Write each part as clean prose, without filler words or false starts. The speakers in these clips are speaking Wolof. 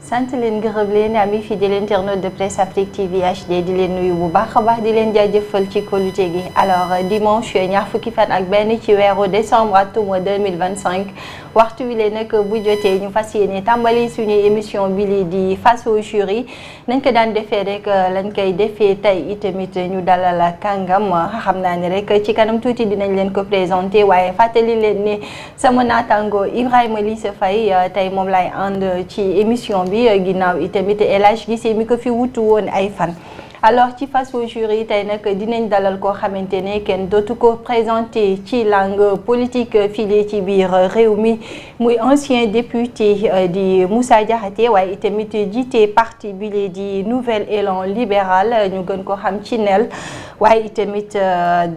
sant leen gërëm leen ami fidèle internaute de Presse Afrique TV HD di leen nuyu bu baax a baax di leen jaajëfal ci kóolute gi alors dimanche ñaar fukki fan ak benn ci weeru décembre atum 2025 waxtu wi leen nag bu jotee ñu fas yéene tàmbali suñu émission bi li di face au jury nañ ko daan defee rek lañ koy defee tey itamit ñu dalal kàngam xam naa ne rek ci kanam tuuti dinañ leen ko présenté waaye fàttali leen ne sama naataango Ibrahima Lissa Faye tey moom lay ànd ci émission bi ginnaaw itamit El Hadj Guissé mi ko fi wutu woon ay fan. alors ci face au jury tey nag dinañ dalal koo xamante ne kenn dootu ko présenté ci langue politique fii ci biir réew mi muy ancien député di Moussa Diakhaté waaye itamit jiite parti bi di Nouvel Élan Libéral ñu gën ko xam ci NEL waaye itamit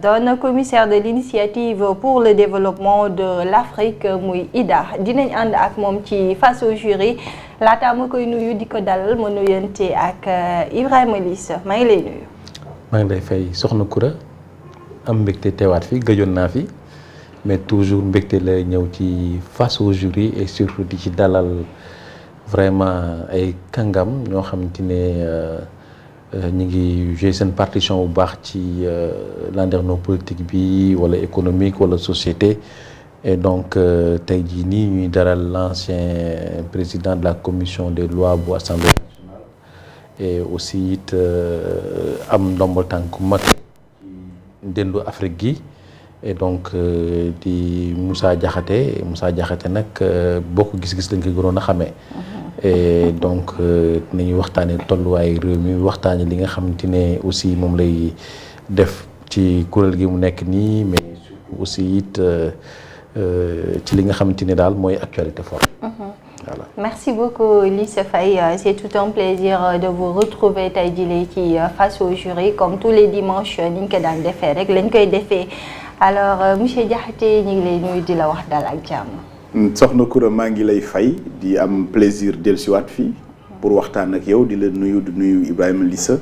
doon commissaire de l'initiative pour le développement de l'Afrique muy IDA dinañ ànd ak moom ci face au jury laata ma koy nuyu di ko dalal ma nuyante ak Ibrahima Lissa maa ngi lay nuyu. maa ngi lay fay soxna Koura am mbégte teewaat fi gëjoon naa fi mais toujours mbégte la ñëw ci face au jury et surtout di ci dalal vraiment ay kàngam ñoo xamante ne ñu ngi jouer seen partition bu baax ci landerneau politique bi wala économique wala société. Et donc tey jii nii ñuy dalal l'ancien président de la commission des lois bu Assemblée nationale et aussi it am ndombal tànk mag ndendu Afrique gi et donc di Moussa Diakhaté nag bokk gis-gis lañ ko gënoon a xamee. et donc nañuy waxtaanee tolluwaay réew mi waxtaanee li nga xamante ne aussi moom lay def ci kuréel gi mu nekk nii mais surtout aussi it. ci li nga xamante ni daal mooy actualité forte. Voilà. Merci beaucoup Lissa Faye c'est tout un plaisir de vous retrouver tey jii ci face au jury comme tous les dimanches ni ñu ko daan defee rek lañ koy defee alors monsieur Diakhaté ñu ngi lay nuyu di la wax dal ak jàmm. soxna Koura maa ngi lay fay di am plaisir dellusiwaat fii pour waxtaan ak yow di la nuyu di nuyu Ibrahima Lissa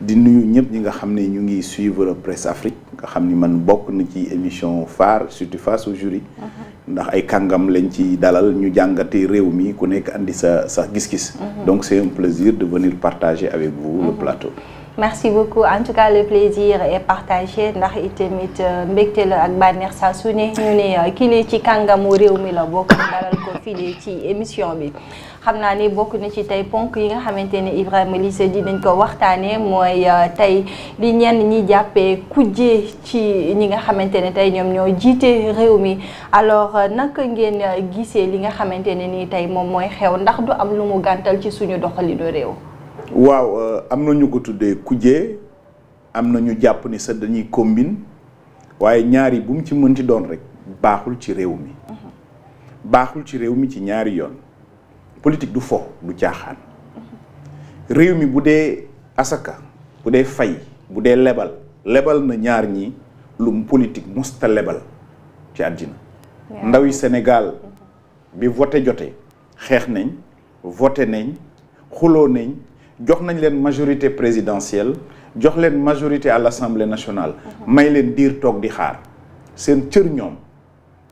di nuyu ñëpp ñi nga xam ne ñu ngi suivre Presse Afrique nga xam ni man bokk na ci émission phare surtout face au jury ndax ay kàngam lañ ci dalal ñu jàngate réew mi ku nekk andi sa gis-gis donc c'est un plaisir de venir partager avec vous le plateau. Merci beaucoup en tout cas le plaisir est partagé ndax itamit mbégte la ak bànneex saa su ne ñu ne kii ci kàngamu réew mi la bokk dalal ko fii ci émission bi. xam naa ni bokk na ci tey ponk yi nga xamante ne Ibrahima Lissa dinañ ko waxtaanee mooy tey li ñenn ñi jàppee kujje ci ñi nga xamante ne tey ñoom ñoo jiite réew mi alors naka ngeen gisee li nga xamante ne nii tey moom mooy xew ndax du am lu mu gàntal ci suñu doxalinu réew. waaw am na ñu ko tuddee kujje am na ñu jàpp ni sax dañuy combine waaye ñaari bu mu ci mënti doon rek baaxul ci réew mi. baaxul ci réew mi ci ñaari yoon. politique du fo du caaxaan réew mi bu dee asaka bu dee fay bu dee lebal na ñaar ñi lu mu politique musta lebal ci àddina ndawi Sénégal bi voté jotee xeex nañ voté nañ xuloo nañ jox nañ leen majorité présidentielle jox leen majorité à l'Assemblée nationale may leen diir toog di xaar seen cër ñoom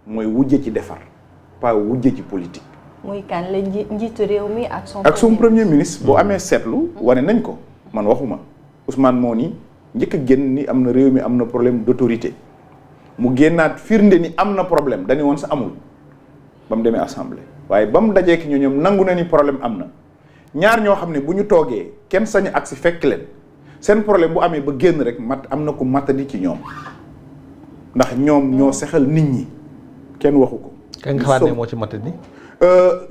mooy wujje ci defar pas wujje ci politique. muy kan la njiitu réew mi ak son premier ministre boo amee seetlu wane nañ ko man waxuma Ousmane moo ni njëkk a génn ni am na réew mi am na problème d'autorité mu génnaat firnde ni am na problème dañu woon sa amul ba mu demee assemblée waaye ba mu dajee ki ñoom nangu na ni problème am na ñaar ñoo xam ne bu ñu toogee kenn sañ ak si fekk leen seen problème bu amee ba génn rek am na ku matadi ci ñoom ndax ñoom ñoo sexal nit ñi kenn waxu ko. ka nga xalaat ne moo ci matadi.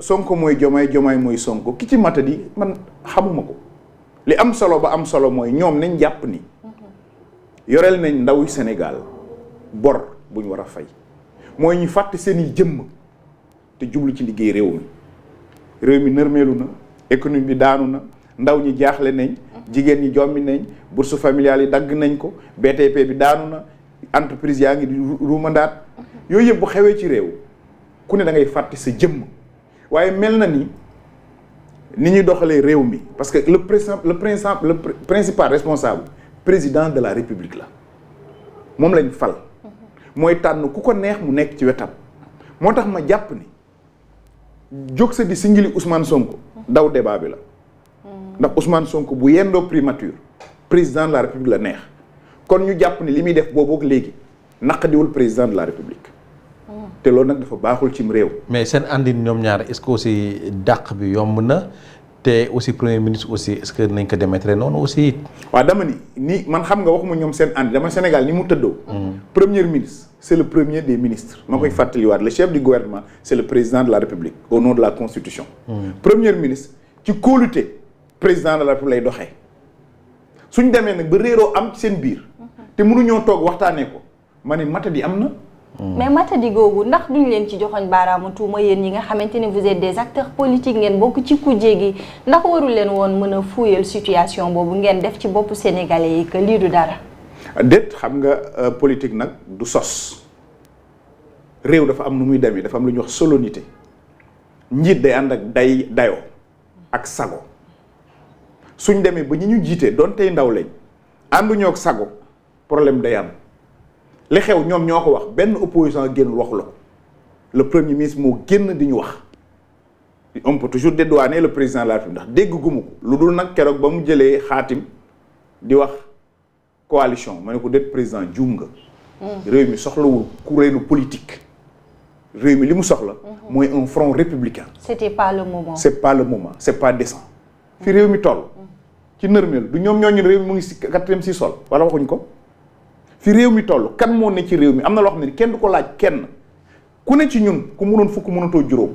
Sonko mooy Jomaay mooy Sonko ki ci matadi man xamuma ko li am solo ba am solo mooy ñoom nañ jàpp ni yoreel nañ ndaw Sénégal bor bu ñu war a fay mooy ñu fàtte seen i jëmm te jublu ci liggéey réew mi nërmeelu na économie bi daanu na ndaw ñi jaaxle nañ jigéen ñi jommi nañ bourse familiale yi dagg nañ ko BTP bi daanu na entreprise yaa ngi di ruumandaat yooyu yëpp bu xewee ci réew ku ne da ngay fàtte sa jëmm waaye mel na ni ñuy doxalee réew mi parce que le principal responsable président de la république la moom lañ fal mooy tànn ku ko neex mu nekk ci wetam moo tax ma jàpp ni jóg sa di singili Ousmane Sonko daw débat bi la ndax Ousmane Sonko bu yendoo primature président de la république la neex kon ñu jàpp ni li muy def boobu ak léegi naqadiwul président de la république te loolu nag dafa baaxul cim réew. mais seen àndin ñoom ñaar est-ce que aussi dàq bi yomb na te aussi premier ministre aussi est-ce que nañ ko démettre noonu aussi. waaw dama ni man xam nga waxuma ñoom seen ànd dama Sénégal ni mu tëddoo. premier ministre c'est le premier des ministres. ma koy fàttaliwaat le chef du gouvernement c'est le président de la république au nom de la constitution. premier ministre ci kóolute président de la république lay doxee suñ demee nag ba réeroo am ci seen biir. te mënuñoo toog waxtaanee ko ma ne matadi am na. mais matadi googu ndax duñ leen ci joxoñ baaraamu tuuma yéen ñi nga xamante ne vous êtes des acteurs politiques ngeen bokk ci kujje gi ndax warul leen woon mën a fuuyal situation boobu ngeen def ci boppu sénégalais yi que lii du dara. déet xam nga politique nag du sos réew dafa am nu muy demee dafa am lu ñuy wax solennité njiit day ànd ak dayoo ak sago suñ demee ba ñi ñu jiite doon tey ndaw lañ ànduñoo ak sago problème day am. li xew ñoom ñoo ko wax benn opposition génn waxu la ko le premier ministre moo génn di ñu wax on peut toujours dédouaner le président de la République ndax dégg gumu ko lu dul nag keroog ba mu jëlee xaatim di wax coalition ma ne ko déet président juum nga réew mi soxlawul kuréelu politique réew mi li mu soxla mooy un front républicain c'était pas le moment c'est pas le moment c'est pas décent fi réew mi toll ci nërmeel du ñoom ñooñu réew mi mu ngi si 4e si sol wala waxuñ ko fi réew mi toll kan moo ne ci réew mi am na loo xam ne kenn du ko laaj kenn ku ne ci ñun ku mënoon fukk mënatoo juróom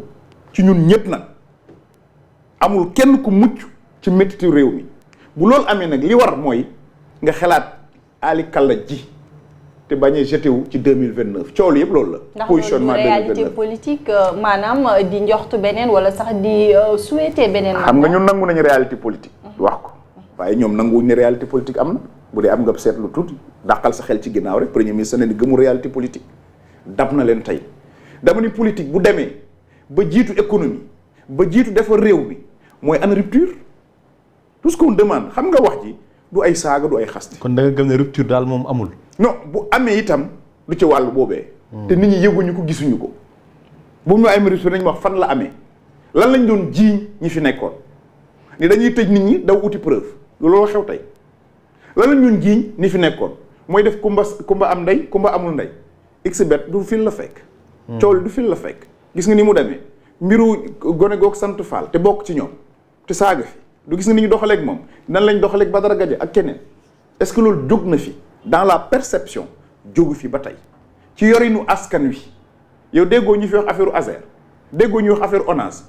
ci ñun ñëpp nag amul kenn ku mucc ci méttitu réew mi bu loolu amee nag li war mooy nga xalaat Ali Kalla ji te bañ a jeté wu ci 2029 coow lu yëpp loolu la. positionnement 2029 ndax loolu réalité politique maanaam di njoxtu beneen wala sax di souhaiter beneen. xam nga ñun nangu nañu réalité politique. wax ko waaye ñoom nanguwuñ ne réalité politique am na bu dee am nga seetlu tuuti. dàqal sa xel ci ginnaaw rek premier ministre ne ni gëmu réalité politique dab na leen tey dama ni politique bu demee ba jiitu économie ba jiitu defar réew mi mooy ana rupture tout ce qu'on demande xam nga wax ji du ay saaga du ay xaste. kon da nga gëm ne rupture daal moom amul. non bu amee itam du ci wàllu boobee. te nit ñi yëguñu ko gisuñu ko bu ñu amee rupture nañu wax fan la amee lan lañ doon jiiñ ñi fi nekkoon ni dañuy tëj nit ñi daw uti preuve looloo xew tey lan lañ doon jiiñ ñi fi nekkoon. mooy def kumba am ndey kumba amul ndey xbet du fil la fekk coow li du fil la fekk gis nga ni mu demee mbiru gone goog sant Fall te bokk ci ñoom te saaga fi du gis nga ni ñu doxaleeg moom nan lañ doxaleeg Badara Gaje ak keneen est-ce que loolu jóg na fi dans la perception jógu fi ba tey ci yorinu askan wi yow déggoo ñu fi wax affaire Azer déggoo ñu wax affaire ONAS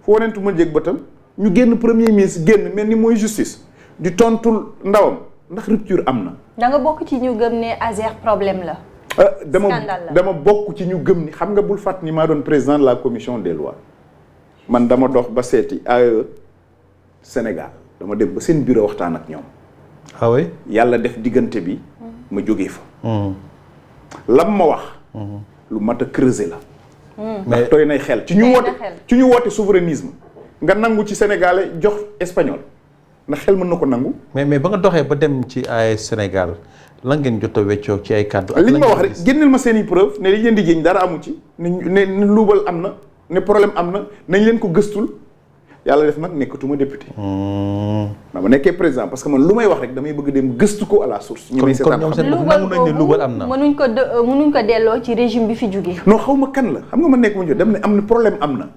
fu wanentu ma jég bëtam ñu génn premier ministre génn mel ni mooy justice di tontul ndawam ndax rupture am na. da nga bokk ci ñu gëm ne Azer problème la. dama bokk ci ñu gëm ni xam nga bul fàtt ni maa doon président de la commission des lois man dama dox ba seeti AE Sénégal dama dem ba seen bureau waxtaan ak ñoom. ah oui yàlla def diggante bi. ma jógee fa. lam ma wax. lu mat a creuser la. mais tooy nay xel ci ñu woote souverainisme nga nangu ci sénégalais jox espagnol. ndax xel mën na ko nangu. mais ba nga doxee ba dem ci ay Sénégal lan ngeen jot a weccoo ci ay kàddu. li ñu ma wax rek génneel ma seen i preuve ne li leen di jéñ dara amu ci ne luubal am na ne problème am na nañ leen ko gëstul yàlla def nag nekkatuma député. ma nekkee président parce que man lu may wax rek damay bëgg dem gëstu ko à la source. ñu may seetaan ñoom seen bopp nangu nañ ne luubal am na. mënuñ ko delloo ci régime bi fi jógee. non xaw ma kan la xam nga ma nekk mu ñu dem ne am na problème am na.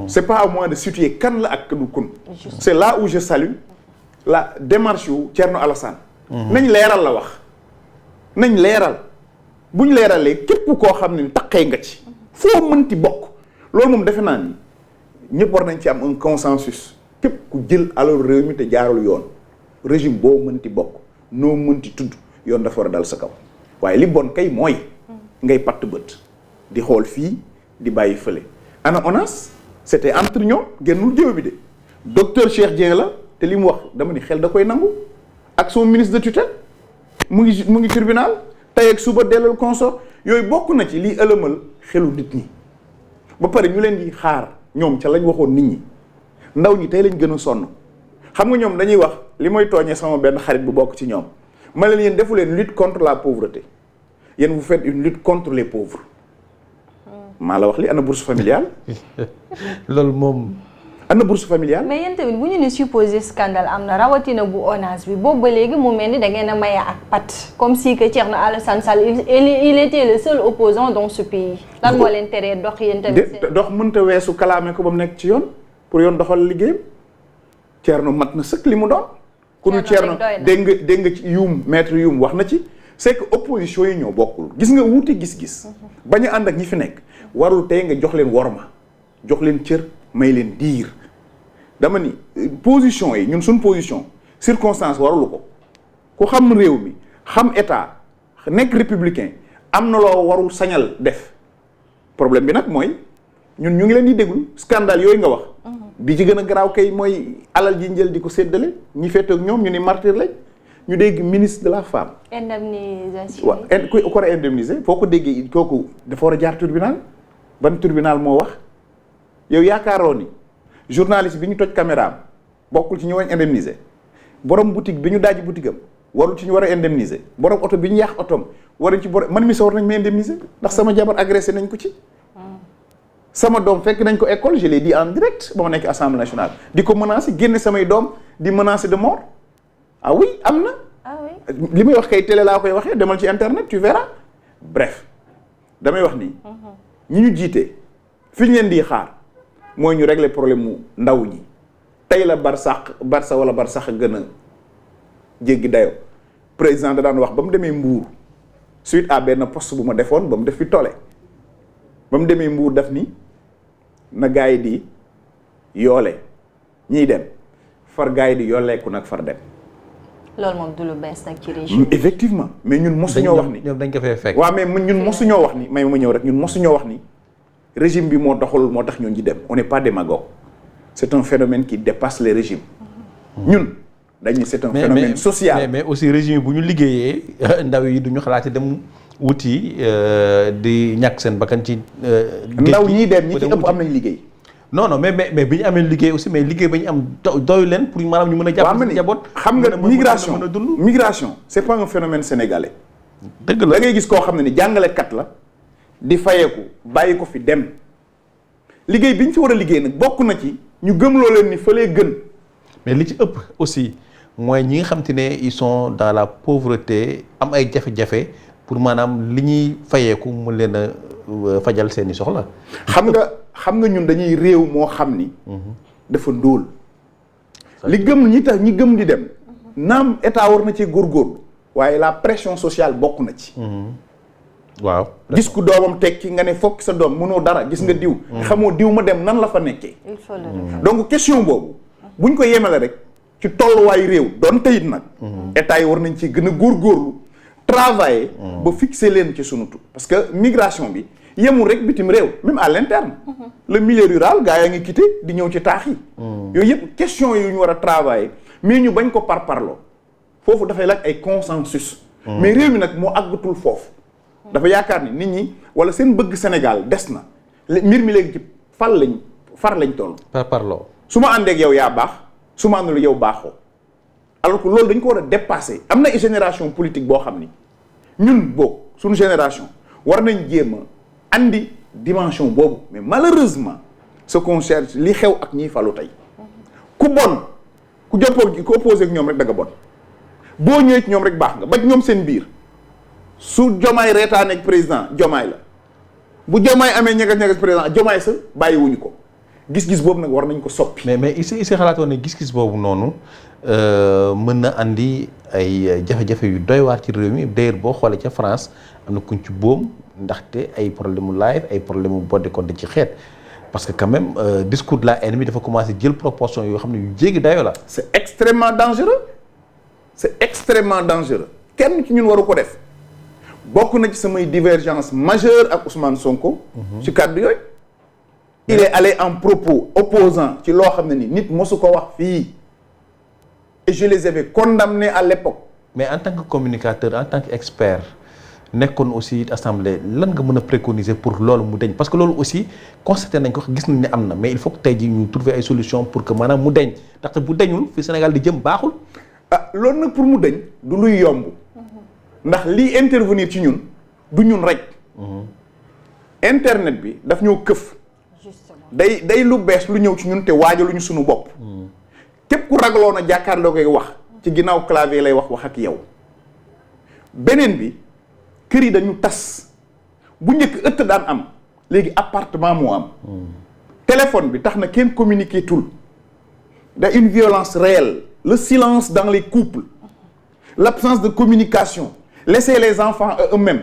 c'est pas à moi de situer kan la ak du kun. c'est là où je salue la démarche yu Thierno Alassane. nañ leeral la wax. nañ leeral buñ leeralee képp koo xam ne taqee nga ci. foo mënti bokk loolu moom defe naa ni ñëpp war nañ ci am un consensus képp ku jël alalu réew mi te jaarul yoon régime boo mënti bokk noo mënti tudd yoon dafa war a dal sa kaw waaye li bon kay mooy ngay patt bët di xool fii di bàyyi fële ana ONAS c'était entre ñoom génnul géew bi de docteur Cheikh Dieng la te li mu wax dama ni xel da koy nangu ak son ministre de tutelle mu ngi tribunal tey ak suba dellal consort yooyu bokk na ci liy ëlëmal xelu nit ñi ba pare ñu leen di xaar ñoom ca lañ waxoon nit ñi ndaw ñi tey lañ gën a sonn xam nga ñoom dañuy wax li mooy tooñee sama benn xarit bu bokk ci ñoom ma leen yéen defu leen lutte contre la pauvreté yéen vous faites une lutte contre les pauvres maa la wax li ana bourse familiale. loolu moom. ana bourse familiale. mais yéen tamit bu ñu ne supposé scandale am na rawatina bu ONAS bi boobu ba léegi mu mel ni da ngeen a maye ak pat comme si que Thierno Alassane Sall il était le seul opposant dans ce pays. lan moo leen teree dox yéen tamit. dox mënta weesu kalaame ko ba mu nekk ci yoon pour yoon doxal liggéeyam Thierno mat na sëkk li mu doon. ku ñu Thierno dégg nga ci Youm maître Youm wax na ci. c'est que opposition yi ñoo bokkul gis nga wuute gis-gis. bañ a ànd ak ñi fi nekk. warul tey nga jox leen worma jox leen cër may leen diir dama ni position yi ñun suñ position circonstance warulu ko ku xam réew mi xam état nekk républicain am na loo warul sañal def problème bi nag mooy ñun ñu ngi leen di déglu scandale yooyu nga wax bi ci gën a garaaw kay mooy alal ji njël di ko séddale ñi fekk ak ñoom ñu ni martyr lañ ñu dégg ministre de la femme. indemnisation. waaw ku ko war a indemniser foo ko déggee kooku dafa war a jaar tribunal ban tribunal moo wax yow yaakaaroo ni journaliste bi ñu toj caméra am bokkul ci ñu war a indemniser borom boutique bi ñu daaji boutique am warul ci ñu war a indemniser borom oto bi ñu yàq otoom waruñ ci borom man mi sa war nañ ma indemniser ndax sama jabar agressé nañ ko ci. sama doom fekk nañ ko école je l'ai dit en direct ba ma nekk assemblée nationale di ko menacer génne samay doom di menacer de mort. ah oui am na. ah oui li may wax kay télé laa koy waxee demal ci internet tu verras bref damay wax ni. ñi ñu jiite fi ñu leen di xaar mooy ñu régler problème mu ndaw ñi tey la Barça wala Barsax gën a jéggi dayoo président da daan wax ba mu demee Mbour suite à benn poste bu ma defoon ba mu def fi toole ba mu demee Mbour daf ni na gars yi di yoole ñiy dem far gars yi di yooleeku nag far dem. loolu moom du lu bees nag ci régime. effectivement mais ñun mosuñoo wax ni ñoom dañ ko fee fekk. waaw mais ñun mosuñoo wax ni may ma ñëw rek ñun mosuñoo wax ni régime bi moo doxalul moo tax ñun ji dem on n'est pas démagogue c'est un phénomène qui dépasse les régimes ñun dañuy c'est un phénomène social. mais aussi régime bu ñu liggéeyee ndaw yi du ñu xalaati dem wuti di ñàkk seen bakkan ci. ndaw ñiy dem ñi ci ëpp am nañ liggéey. non mais bi ñu amee liggéey aussi mais liggéey ba ñu am doyu leen pour maanaam ñu mën a jàpp ci njaboot. xam nga migration c'est pas un phénomène sénégalais. dëgg la da ngay gis koo xam ne ni jàngalekat la di fayeeku bàyyi ko fi dem liggéey bi ñu fi war a liggéey nag bokk na ci ñu gëmloo leen ni fëlee gën. mais li ci ëpp aussi mooy ñi nga xam te ne ils sont dans la pauvreté am ay jafe-jafe pour maanaam li ñuy fayeeku mu leen a fajal seeni soxla. xam nga ñun dañuy réew moo xam ni. dafa ndóol. li gëm ñi tax ñi gëm di dem. naam état war na ci góorgóorlu. waaye la pression sociale bokk na ci. waaw. gis ku doomam tekki nga ne fokk sa doom mënoo dara gis nga diw. xamoo diw ma dem nan la fa nekkee. il faut le donc question boobu. buñ ko yemale rek ci tolluwaayu réew doon teyit nag. état yi war nañ ci gën a góorgóorlu. travailler. ba fixer leen ci sunu tur parce que migration bi. yemul rek bitim réew même à l'interne le milieu rural gaa yaa ngi quitté di ñëw ci taax yi yooyu yëpp question yu ñu war a travailler mais ñu bañ ko parparloo foofu dafay laaj ay consensus mais réew mi nag moo àggatul foofu dafa yaakaar ni nit ñi wala seen bëgg Sénégal des na mbir mi léegi ci far lañ toll parparloo su ma àndeek yow yaa baax su ma àndul yow baaxoo alors que loolu dañ ko war a dépasser am na génération politique boo xam ni ñun boog suñu génération war nañ jéem a andi dimension boobu mais malheureusement ce qu'on cherche li xew ak ñiy falu tey ku bon ku jëppoo ku opposé ak ñoom rek da nga bon boo ñëwee ci ñoom rek baax nga ba ñoom seen biir su jomaay reetaan ak président jomaay la bu jomaay amee ñegas président jomaay sa bàyyiwuñu ko gis-gis boobu nag war nañ ko soppi. mais ici xalaatoon ne gis-gis boobu noonu mën na andi ay jafe-jafe yu doy waar ci réew mi d'ailleurs boo xoolee ca France am na kuñ ci boom ndaxte ay problème mu live ay problème mu boddi konte ci xeet parce que quand même discours de la haine bi dafa commencé jël proportion yoo xam ne yu jéggi dayoo la. c'est extrêmement dangereux c'est extrêmement dangereux kenn ci ñun waru ko def bokk na ci samay divergence majeure ak Ousmane Sonko. ci kàddu yooyu. il est allé en propos opposant ci loo xam ne ni nit mosu ko wax fii et je les avais condamnés à l'époque. mais en tant que communicateur en tant qu'expert nekkoon aussi assemblée lan nga mën a préconiser pour loolu mu deñ parce que loolu aussi constaté nañ ko gis nañ ne am na mais il faut que tey jii ñu trouver ay solutions pour que maanaam mu deñ ndaxte bu deñul fi Sénégal di jëm baaxul. ah loolu nag pour mu deñ du luy yomb ndax lii intervenir ci ñun du ñun rek. internet bi daf ñoo këf. day lu bees lu ñëw ci ñun te waajaluñu suñu bopp. képp ku ragaloon a jàkkaarloo koy wax ci ginnaaw clavier lay wax ak yow beneen bi. kër yi dañu tas bu njëkk ëtt daan am léegi appartement moo am. téléphone bi tax na kenn communiquer tul da une violence réelle le silence dans les couples l'absence de communication laisser les enfants à eux-mêmes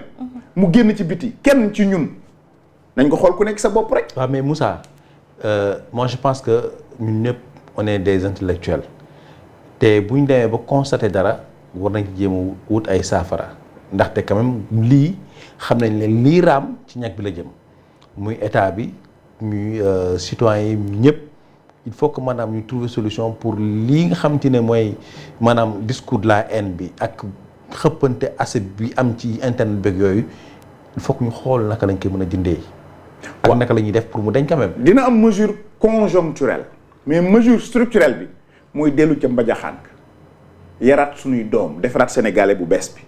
mu génn ci biti kenn ci ñun nañ ko xool ku nekk sa bopp rek. waaw mais Moussa moi je pense que ñun ñëpp on est des intellectuels te bu ñu demee ba constater dara war nañ ci jéem a wut ay saafara. ndaxte quand même lii xam nañ ne lii raam ci ñag bi la jëm muy état bi muy citoyens yi ñëpp il faut que maanaam ñu trouver solution pour lii nga xamante ne mooy maanaam discours de la haine bi ak xëppante acide bi am ci internet beeg yooyu il faut que ñu xool naka lañ koy mën a dindee. ak naka la ñuy def pour mu dañ quand même. dina am mesure conjoncturelle mais mesure structurelle bi mooy dellu ca mbajaxaan yaraat suñuy doom defaraat sénégalais bu bees bi.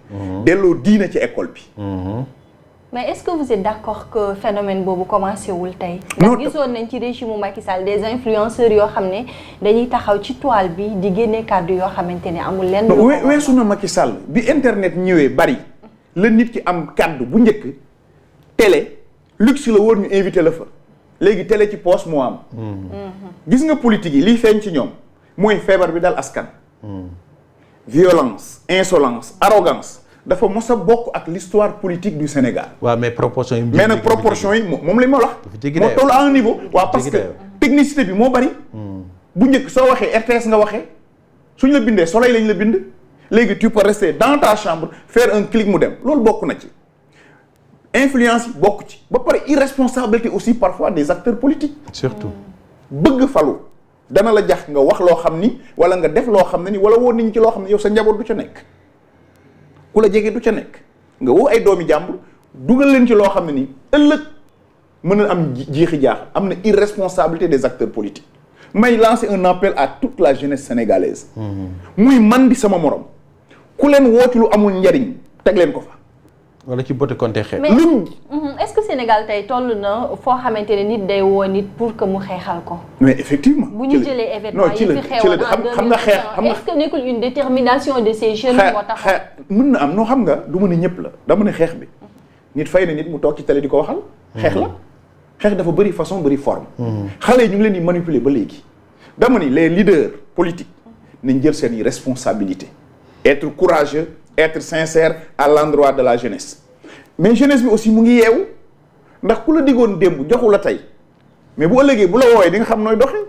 delloo diine ci école bi. mais est-ce que vous êtes d'accord que phénomène boobu commencé wul tey. non ndax gisoon nañ ci régime Macky Sall des influenceurs yoo xam ne dañuy taxaw ci toile bi di génne kàddu yoo xamante ne amul lenn. weesu na Macky Sall bi internet ñëwee bari la nit ki am kàddu bu njëkk télé luxe la woon ñu invité la fa léegi télé ci poche moo am. gis nga politique yi liy feeñ ci ñoom mooy feebar bi dal askan. violence insolence arrogance dafa mos a bokk ak l'histoire politique du Sénégal. waaw mais proportion yi. mais nag proportion yi moom la ma wax. moo toll à un niveau. waaw parce que technicité bi moo bari. bu njëkk soo waxee RTS nga waxee suñ la bindee Soleil lañ la bind léegi tu peux rester dans ta chambre faire un clic mu dem loolu bokk na ci. influence yi bokk ci ba pare irresponsabilité aussi parfois des acteurs politiques. surtout bëgg falu. dana la jax nga wax loo xam ni wala nga def loo xam ne ni wala woon nañu ci loo xam ne yow sa njaboot du ca nekk ku la jege du ca nekk nga woo ay doomi jàmbur dugal leen ci loo xam ne ni ëllëg mën na am jiixi jaax am na irresponsabilité des acteurs politiques may lancer un appel à toute la jeunesse sénégalaise muy man di sama morom ku leen woo ci lu amul njariñ teg leen ko fa wala ci botte compté xeex. mais est-ce que Sénégal tey toll na foo xamante ne nit day woo nit pour que mu xeexal ko. mais effectivement. bu ñu jëlee événement yi fi xewoon xam nga xeex xam nga est-ce que nekkul une détermination de ces jeunes. moo tax mën na am noo xam nga du ma ne ñëpp la dama ne xeex bi. nit fay na nit mu toog ci télé di ko waxal. xeex la xeex dafa bëri façon bëri forme. xale yi ñu ngi leen di manipuler ba léegi. dama ni les leaders politiques nañ jël seen responsabilité être courageux. être sincère à l'endroit de la jeunesse mais jeunesse bi aussi mu ngi yeewu ndax ku la diggoon démb joxu la tey mais bu ëllëgee bu la woowee di nga xam nooy doxee.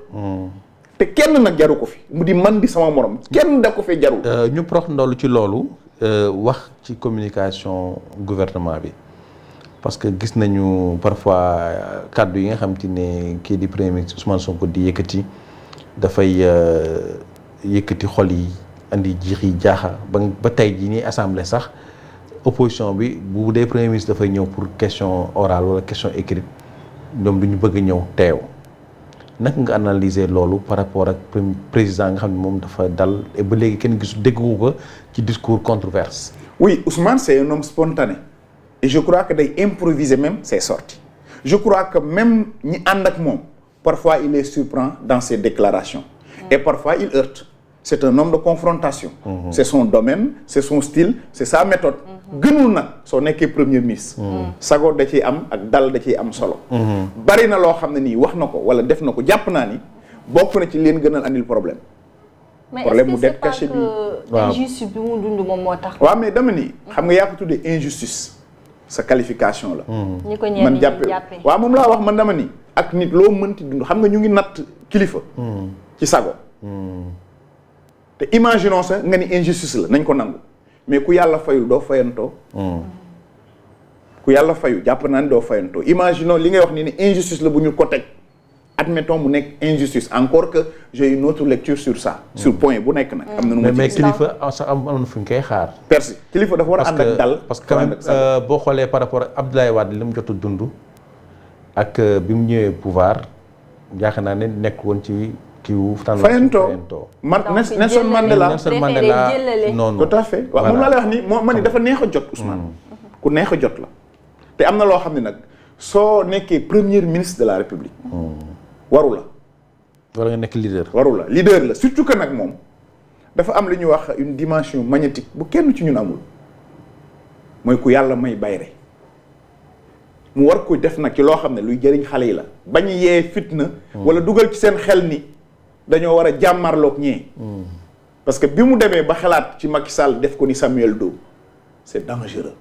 te kenn nag jaru ko fi mu di man di sama morom kenn da ko fee jarul. ñu prox ndoll ci loolu wax ci communication gouvernement bi parce que gis nañu parfois kàddu yi nga xam te ne kii di premier ministre Ousmane Sonko di yëkkati dafay yëkkati xol yi. andi jiixi jaaxa ba tey jii nii assemblée sax opposition bi bu dee premier ministre dafay ñëw pour question orale wala question écrite ñoom du ñu bëgg ñëw teew naka nga analyser loolu par rapport ak président nga xam ne moom dafa dal et ba léegi kenn gisu déggu ko ci discours controverse. oui Ousmane c'est un homme spontané et je crois que day improviser même ses sorties je crois que même ñi ànd ak moom parfois il les surprend dans ses déclarations et parfois il heurte. C'est un homme de confrontation. C'est son domaine, c'est son style, c'est sa méthode. gënul nag soo nekkee premier ministre. sago da ciy am ak dal da ciy am solo. bari na loo xam ne nii wax na ko wala def na ko jàpp naa ni bokk na ci leen gënal andil problème. problème mu def cachet bi mais injustice bi mu dund moom moo tax. waaw mais dama ni xam nga yaa ko tuddee injustice sa qualification la. ñi ko ñenn ñi jàppee waaw moom laa wax man dama ni ak nit loo mënti dund xam nga ñu ngi natt kilifa. ci sago. te imaginons ça nga ni injustice la nañ ko nangu mais ku yàlla fayul doo fayantoo. ku yàlla fayu jàpp naa ne doo fayantoo imaginons li ngay wax ni injustice la bu ñu ko teg admettons mu nekk injustice encore que j'ai une autre lecture sur ça. sur point bu nekk nag. am na nu mu mais kilifa am na fu ñu koy xaar. merci kilifa dafa war a ànd ak dal. parce que boo xoolee par rapport ak Abdoulaye Wade li mu jot a dund ak bi mu ñëwee pouvoir yaakaar naa ne nekk woon ci. fayantoo Nelson Mandela noonu tout à fait waaw moom laa lay wax ni moo ma ni dafa neex a jot Ousmane ku neex a jot la te am na loo xam ne nag soo nekkee premier ministre de la République waru la war nga nekk leader la surtout que nag moom dafa am lu ñuy wax une dimension magnétique bu kenn ci ñun amul mooy ku yàlla may bayre mu war ko def nag ci loo xam ne luy jëriñ xale yi la bañ yee fitna wala dugal ci seen xel ni dañoo war a jàmmarloog ñee parce que bi mu demee ba xalaat ci Macky Sall def ko ni Samuel Doe c'est dangereux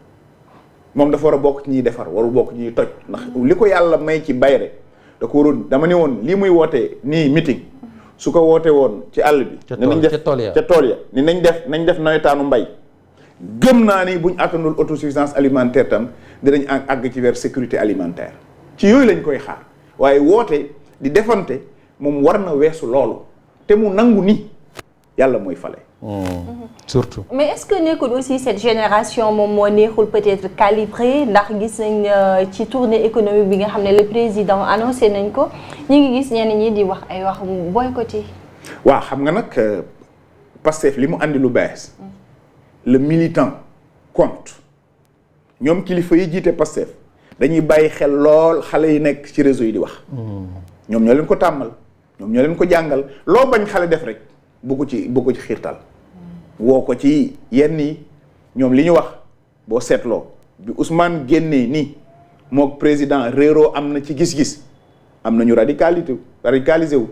moom dafa war a bokk ci ñuy defar warul bokk ci ñuy toj ndax li ko yàlla may ci bayre da ko waroon dama ne woon lii muy wootee nii meeting su ko wootee woon ci àll bi nañ def ca tool ya ni nañ def nawetaanu mbay gëm naa ni buñ attendul autosuffisance alimentaire tam dinañ àgg ci vers sécurité alimentaire ci yooyu lañ koy xaar waaye woote di defante moom war na weesu loolu te mu nangu ni yàlla mooy fale. surtout. mais est-ce que nekkul aussi cette génération moom moo neexul peut-être calibré ndax gis nañ ci tournée économique bi nga xam ne le président annoncé nañ ko ñu ngi gis ñenn ñi di wax ay wax boycotté. waaw xam nga nag Pastef li mu andi lu bees. le militant compte ñoom kilifa yi jiite Pastef dañuy bàyyi xel lool xale yi nekk ci réseau yi di wax. ñoom ñoo leen ko tàmmal ñoom ñoo leen ko jàngal loo bañ xale def rek bu ko ci xiirtal woo ko ci yenn yi ñoom li ñu wax boo seetloo bi Ousmane génnee nii mook président réeroo am na ci gis-gis am na ñu radicalisé wu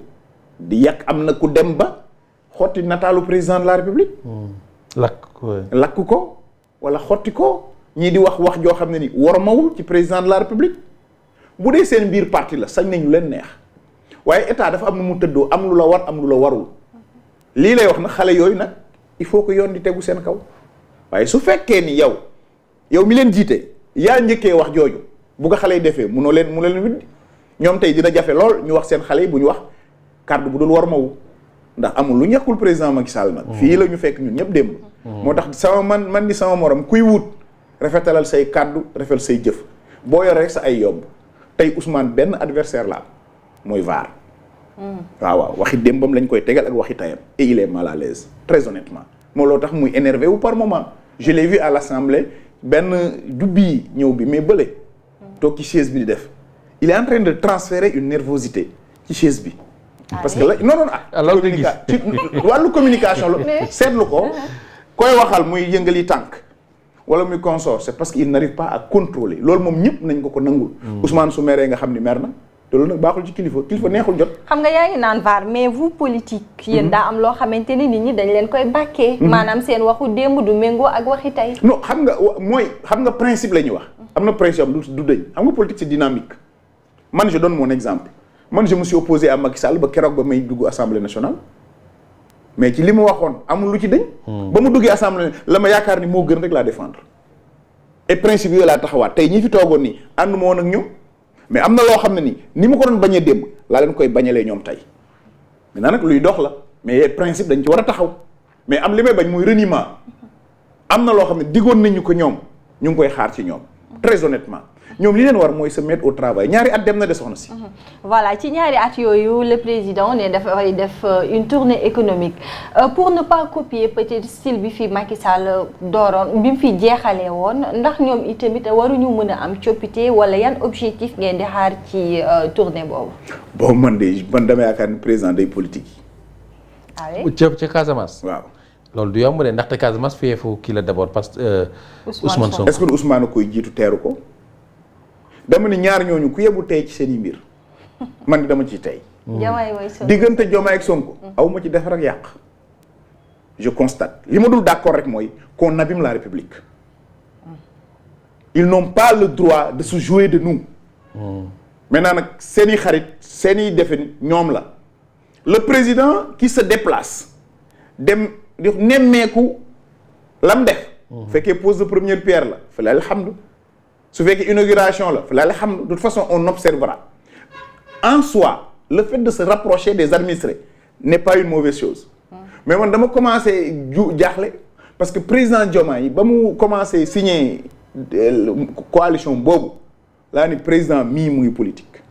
di yàq am na ku dem ba xotti nataalu président de la République. lakk ko wala xotti ko ñii di wax joo xam ne ni wormawul ci président de la République bu dee seen biir parti la sañ nañu leen neex waaye état dafa am nu mu tëddoo am lu la war am lu la warul lii lay wax nag xale yooyu nag il faut que yoon di tegu seen kaw waaye su fekkee ni yow mi leen jiite yaa njëkkee wax jooju bu ko xale yi defee mu leen widdi ñoom tey dina jafe lool ñu wax seen xale yi bu ñu wax kàddu bu dul wormawu ndax amul lu ñàkkul président Macky Sall nag fii la ñu fekk ñun ñëpp démb moo tax man di sama morom kuy wut rafetalal say kàddu rafetal say jëf boo yore rek sa ay yomb tey Ousmane benn adversaire la am mooy VAR waaw waxi démbam lañ koy tegal ak waxi tayam et il est mal à l'aise très honnêtement moo loo tax muy énervé wu par moment je l'ai vu à l'Assemblée benn du bii ñëw bi mais bële toog ci chaise bi di def il est en train de transférer une nervosité ci chaise bi parce que la non ci wàllu communication la seetlu ko koy waxal muy yëngali tànk wala muy consort c'est parce que il n'arrive pas à contrôler loolu moom ñëpp nañ ko nangul Ousmane su meree nga xam ni mer na te loolu nag baaxul ci kilifa neexul jot. xam nga yaa ngi naan VAR mais vous politique yéen daa am loo xamante ni nit ñi dañ leen koy bàkkee maanaam seen waxu démb du méngoo ak waxi tey. non xam nga principe la ñuy wax am na principe du dëñ xam nga politique c'est dynamique man je donne mon exemple man je me suis opposé à Macky Sall ba keroog ba may dugg assemblée nationale mais ci li ma waxoon amul lu ci dëñ ba mu duggee assemblée la ma yaakaar ni moo gën rek laa défendre et principe yooyu laa taxawaat tey ñi fi toogoon nii ànduma woon ak ñoom mais am na loo xam ne ni ma ko doon bañee démb laa leen koy bañalee ñoom tey maintenant nag luy dox la mais principe dañ ci war a taxaw mais am li may bañ muy reniement am na loo xam ne diggoon nañu ko ñoom ñu ngi koy xaar ci ñoom très honnêtement ñoom li leen war mooy se mettre au travail ñaari at dem na de soxna si. voilà ci ñaari at yooyu le président ne dafay def une tournée économique pour ne pas copier peut-être style bi fi Macky Sall dooroon bi mu fi jeexalee woon ndax ñoom itamit waruñu mën a am coppite wala yan objectif ngeen di xaar ci tournée boobu. bon man dama yaakaar ni président day politique yi. ah oui ca Casamance. waaw loolu du yomb de ndaxte Casamance feefu kii la d'abord parce que. Ousmane Sonko est-ce que Ousmane a koy jiitu teeru ko. dama ni ñaar ñooñu ku yebu tey ci seen i mbir man dama ci tey. diggante Diomaye ak Sonko. aw ma ci defar ak yàq. je constate li ma dul d'accord rek mooy qu'on abîme la République. ils n'ont pas le droit de se jouer de nous. maintenant nag seen i xarit seen i defe ñoom la. le président qui se déplace dem di nemmeeku lam def. bu fekkee pose de première pierre la fa la alhamdu su fekkee inauguration la fa la alhamdu de toute façon on observera en soi le fait de se rapprocher des administrés n'est pas une mauvaise chose. mais man dama commencé jaaxle parce que président Diomaye ba mu commencé signer coalition boobu laa ni président mii mu ngi politique.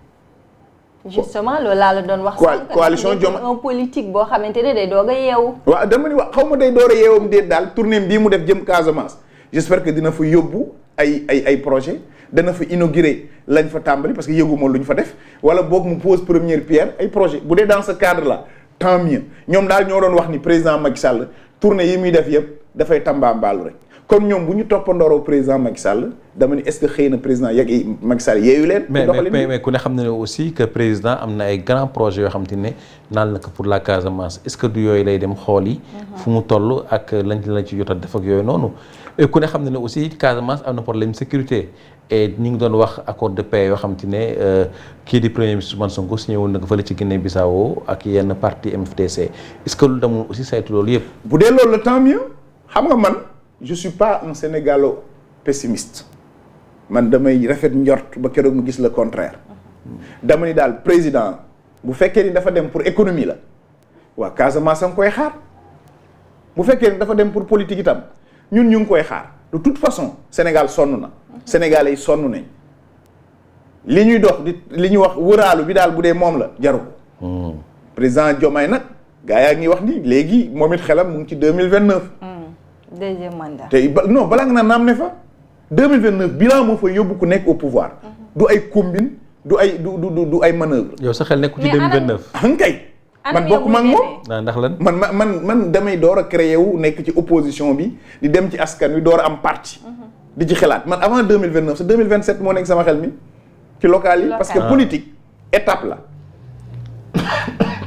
justement loolu laa la doon wax. coalition Diomaye un politique boo xamante ne day doog a yeewu. waaw dama ni wax xaw ma day door a yeewam déet daal tournée bii mu def jëm Casamance j'espère que dina fa yóbbu ay projet dana fa inaugurer lañ fa tàmbali parce que yëguma lu ñu fa def wala boog mu pose première pierre ay projet bu dee dans ce cadre là tant mieux ñoom daal ñoo doon wax ni président Macky Sall tournée yi muy def yëpp dafay tambaambaalu rek kon ñoom bu ñu toppandooroo président Macky Sall dama ni est-ce que xëy na président yegg Macky Sall yeeyu leen. mais ku ne xam na ne aussi que président am na ay grands projets yoo xam te ne naan na ko pour la Casamance est-ce que du yooyu lay dem xool yi. fu mu toll ak lañ ci jot a def ak yooyu noonu. et ku ne xam na ne aussi Casamance am na problème sécurité et ñu ngi doon wax accord de paix yoo xam te ne kii di premier ministre Ousmane Sonko signé woon na ko fële ci Guinée-Bissau ak yenn parti MFDC est-ce que lu demul aussi saytu loolu yëpp. bu dee loolu la tant mieux xam nga man. je suis pas un sénégalo pessimiste man damay rafet njort ba keroog mu gis le contraire dama ni daal président bu fekkee ni dafa dem pour économie la waa Casamance a ngi koy xaar bu fekkee ni dafa dem pour politique itam ñun ñu ngi koy xaar de toute façon Sénégal sonn na Sénégalais yi sonn nañ li ñuy dox di li ñuy wax wëraalu bi daal bu dee moom la jaru ko président Diomaye nag gaa yaa ngi wax ni léegi moom it xelam mu ngi ci 2029 deuxième mandat. te non balaa nga naan naam ne fa 2029 bilan moo fa yóbbu ku nekk au pouvoir. du ay combine du ay manœuvre. yow sa xel nekku ci 2029. kay man bokkuma ak moom. ndax lan man damay door a créé wu nekk ci opposition bi di dem ci askan wi door a am parti. di ci xalaat man avant 2029 c'est 2027 moo nekk sama xel mi ci local yi. parce que politique étape la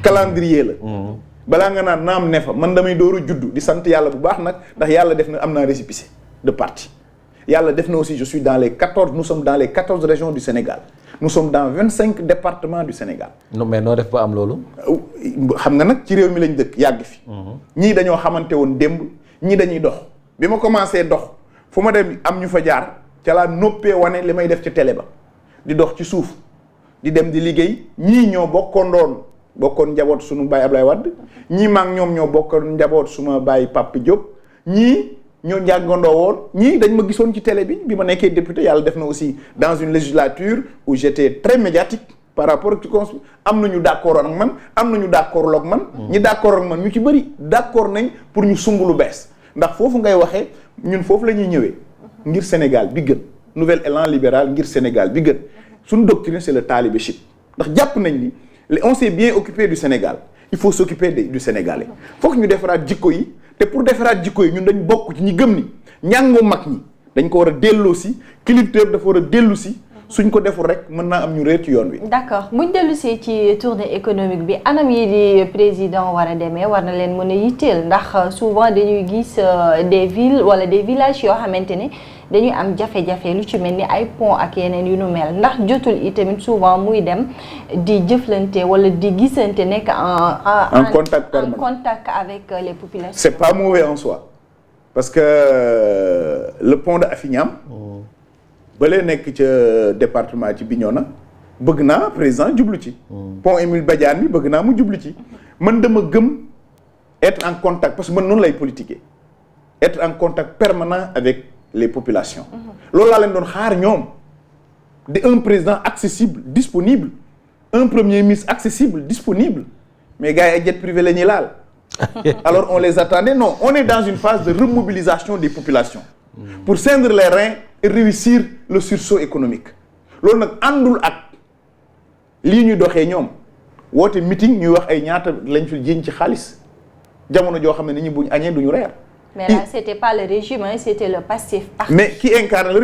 calendrier la. balaa nga naan naam ne fa man damay dooru juddu di sant yàlla bu baax nag ndax yàlla def na am naa récépissé de parti yàlla def na aussi je suis dans les 14 nous sommes dans les 14 régions du Sénégal nous sommes dans 25 départements du Sénégal. non mais noo def ba am loolu. xam nga nag ci réew mi lañ dëkk yàgg fi. ñii dañoo xamante woon démb ñii dañuy dox bi ma commencé dox fu ma dem am ñu fa jaar ca laa noppee wane li may def ci télé ba di dox ci suuf di dem di liggéey ñii ñoo bokkoon njaboot sunu baay Ablaye Wade ñii maag ñoom ñoo bokkoon njaboot suma baay Papa Diop ñii ñoo njàngandoo woon ñii dañ ma gisoon ci télé bi ma nekkee député yàlla def na aussi dans une législature où j'étais très médiatique par rapport ak ci am nañu d'accord ak man am nañu d'accord ak man ñi d'accord ak man ñu ci bëri d'accord nañ pour ñu sumb lu bees ndax foofu ngay waxee ñun foofu la ñuy ñëwee ngir Sénégal bi gën nouvel élan libéral ngir Sénégal bi gën suñu doctrine c'est le talibéchip ndax jàpp nañ ni on s'est bien occupé du Sénégal il faut s'occuper du Sénégalais foog ñu defaraat jikko yi te pour defaraat jikko yi ñun dañ bokk ci ñi gëm ni njàngu mag ñi dañ ko war a delloo si kilifteef dafa war a dellu si suñ ko deful rek mën naa am ñu réer ci yoon wi. d'accord buñ dellu si ci tournée économique bi anam yi di président war a demee war na leen mën a yitteel ndax souvent dañuy gis des villes wala des villages yoo xamante ne dañuy am jafe-jafe lu ci mel ni ay pont ak yeneen yu nu mel ndax jotul itamit souvent muy dem di jëflante wala di gisante nekk en contact permanent en contact avec les populations. c'est pas mauvais en soi parce que le pont de Affiniam balee nekk ca département ci Bignona bëgg naa président jublu ci pont Émile Badiane bi bëgg naa mu jublu ci man dama gëm être en contact parce que man noonu lay politiquer être en contact permanent avec les populations loolu laa leen doon xaar ñoom de un président accessible disponible un premier ministre accessible disponible mais gars yi ay jet privé la ñuy laal alors on les attendait non on est dans une phase de remobilisation des populations pour ceindre les reins et réussir le sursaut économique loolu nag àndul ak lii ñuy doxee ñoom woote meeting ñuy wax ay ñaata lañ fi jiiñ ci xaalis jamono joo xam ne nit ñi buñ añee duñu reer. mais là c'était pas le régime hein, c'était le Pastef. mais qui incarne le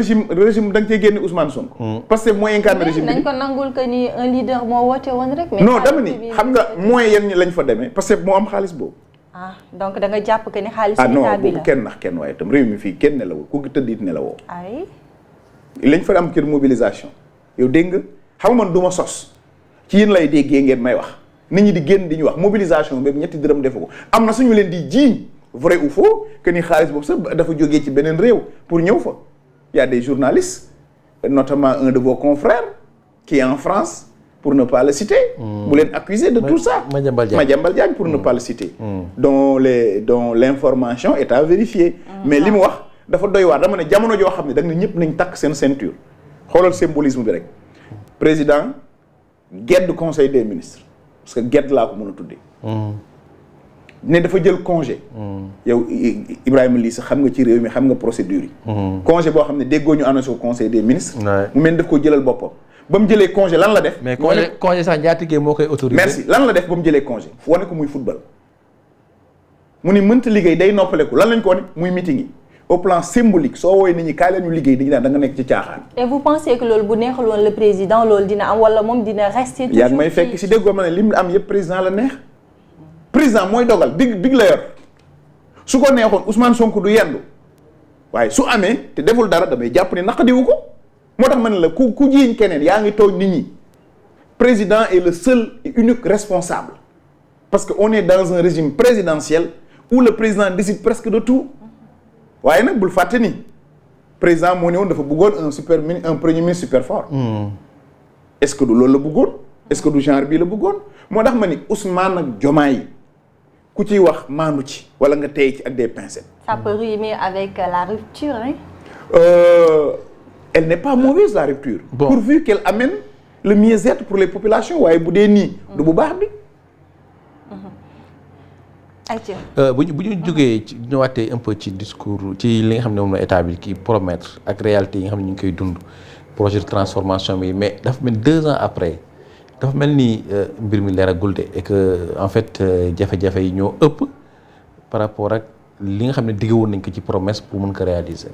régime da nga cee génne Ousmane Sonko. Pastef mooy incarne régime bi. nañ ko nangul que ni un leader moo woote woon rek. mais non dama ni xam nga moyens yenn ñi lañ fa demee Pastef moo am xaalis boobu. ah donc da nga jàpp que ni xaalis. ah non état bi la boobu kenn nax kenn waaye itam réew mi fii kenn nelawul ku tëdd it nelawoo. ay. lañ fa am kër mobilisation yow dégg nga xam nga man du ma sos ci yéen lay déggee ngeen may wax nit ñi di génn di ñu wax mobilisation boobu ñetti dërëm defu ko am na suñu leen di jiiñ vrai ou faux que ni xaalis boobu sax dafa jógee ci beneen réew pour ñëw fa. Il y a des journalistes notamment un de vos confrères qui est en France pour ne pas le citer. bu leen accuser de tout ça. Madiambal Diagne pour ne pas le citer. dont l'information est à vérifier. mais li mu wax dafa doy waar dama ne jamono joo xam ne da nga ne ñëpp nañ takk seen ceinture xoolal symbolisme bi rek président gedd conseil des ministres parce que gedd laa ko mën a tuddee. ne dafa jël congé. yow Ibrahima lii sax xam nga ci réew mi xam nga procédure yi. congé boo xam ne déggoo ñu annoncé au conseil des ministres. mu mel ni daf ko jëlal boppam. ba mu jëlee congé lan la def. mais congé sax njaatige moo koy autorisé. merci lan la def ba mu jëlee congé wane ko muy football. mu ni mënta liggéey day noppaleku lan lañ ko wane muy meeting yi au plan symbolique soo woowee nit ñi kaay leen ñu liggéey dañu naan da nga nekk ci caaxaan. et vous pensez que loolu bu neexul woon le président loolu dina am wala moom dina rester. toujours yaa ngi may fekk si déggoo ma ne lim am yëpp président la neex. président mooy dogal big la yor su ko neexoon Ousmane Sonko du yendu waaye su amee te deful dara damay jàpp ne naqadiwu ko moo tax ma ne la ku jiiñ keneen yaa ngi tooñ nit ñi président est le seul et unique responsable parce que on est dans un régime présidentiel où le président décide presque de tout waaye nag bul fàtte ni président moo ne woon dafa bëggoon un premier ministre super fort. est-ce que du loolu la bëggoon est-ce que du genre bii la bëggoon moo tax ma ni Ousmane ak Diomaye ku ciy wax maandu ci wala nga tey ci ak des pincettes. ça peut rimer avec la rupture hein. Elle n'est pas mauvaise la rupture. Bon. Pourvu qu'elle amène le mieux-être pour les populations waaye bu dee nii. du bu baax bi. bu ñu jógee ci ñëwaatee un peu ci discours ci li nga xam ne moom la état bi ki promettre ak réalité yi nga xam ne ñu ngi koy dund projet de transformation bi mais dafa mel 2 ans après. dafa mel ni mbir mi leeragul de et que en fait jafe-jafe yi ñoo ëpp par rapport ak li nga xam ne digg woon nañ ko ci promesse pour mën ko réaliser.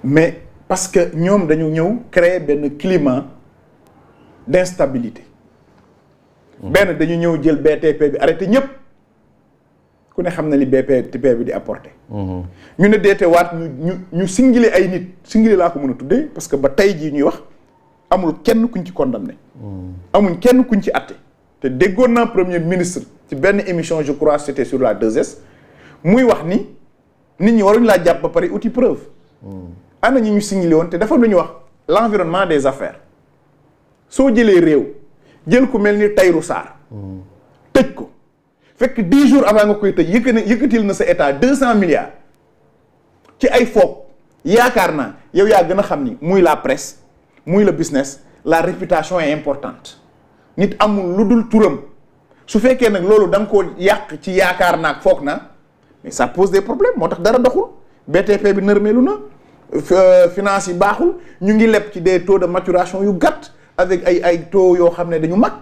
mais parce que ñoom dañu ñëw créer benn climat d'instabilité. benn dañu ñëw jël BTP bi arrêté ñëpp ku ne xam na li BTP bi di apporter. ñu ne deete waat ñu singili ay nit singili laa ko mën a tuddee parce que ba tey jii ñuy wax. amul kenn kuñ ci condamné. amuñ kenn kuñ ci atte. te déggoon naa premier ministre ci benn émission je crois c'était sur la 2S muy wax ni nit ñi waruñ laa jàpp ba pare uti preuve. ana ñi ñu signalé woon te dafa lu ñuy wax l'environnement des affaires soo jëlee réew jël ku mel ni Tahirou Sarr. tëj ko fekk 10 jours avant nga koy tëj yëkkatil na sa état 200 milliards ci ay foog yaakaar naa yow yaa gën a xam ni muy la presse. muy le business la réputation est importante nit amul lu dul turam su fekkee nag loolu da nga koo yàq ci yaakaar naag foog na mais ça pose des problèmes moo tax dara doxul BTP bi nërmeelu na finance yi baaxul ñu ngi leb ci des taux de maturation yu gàtt avec ay taux yoo xam ne dañu mag.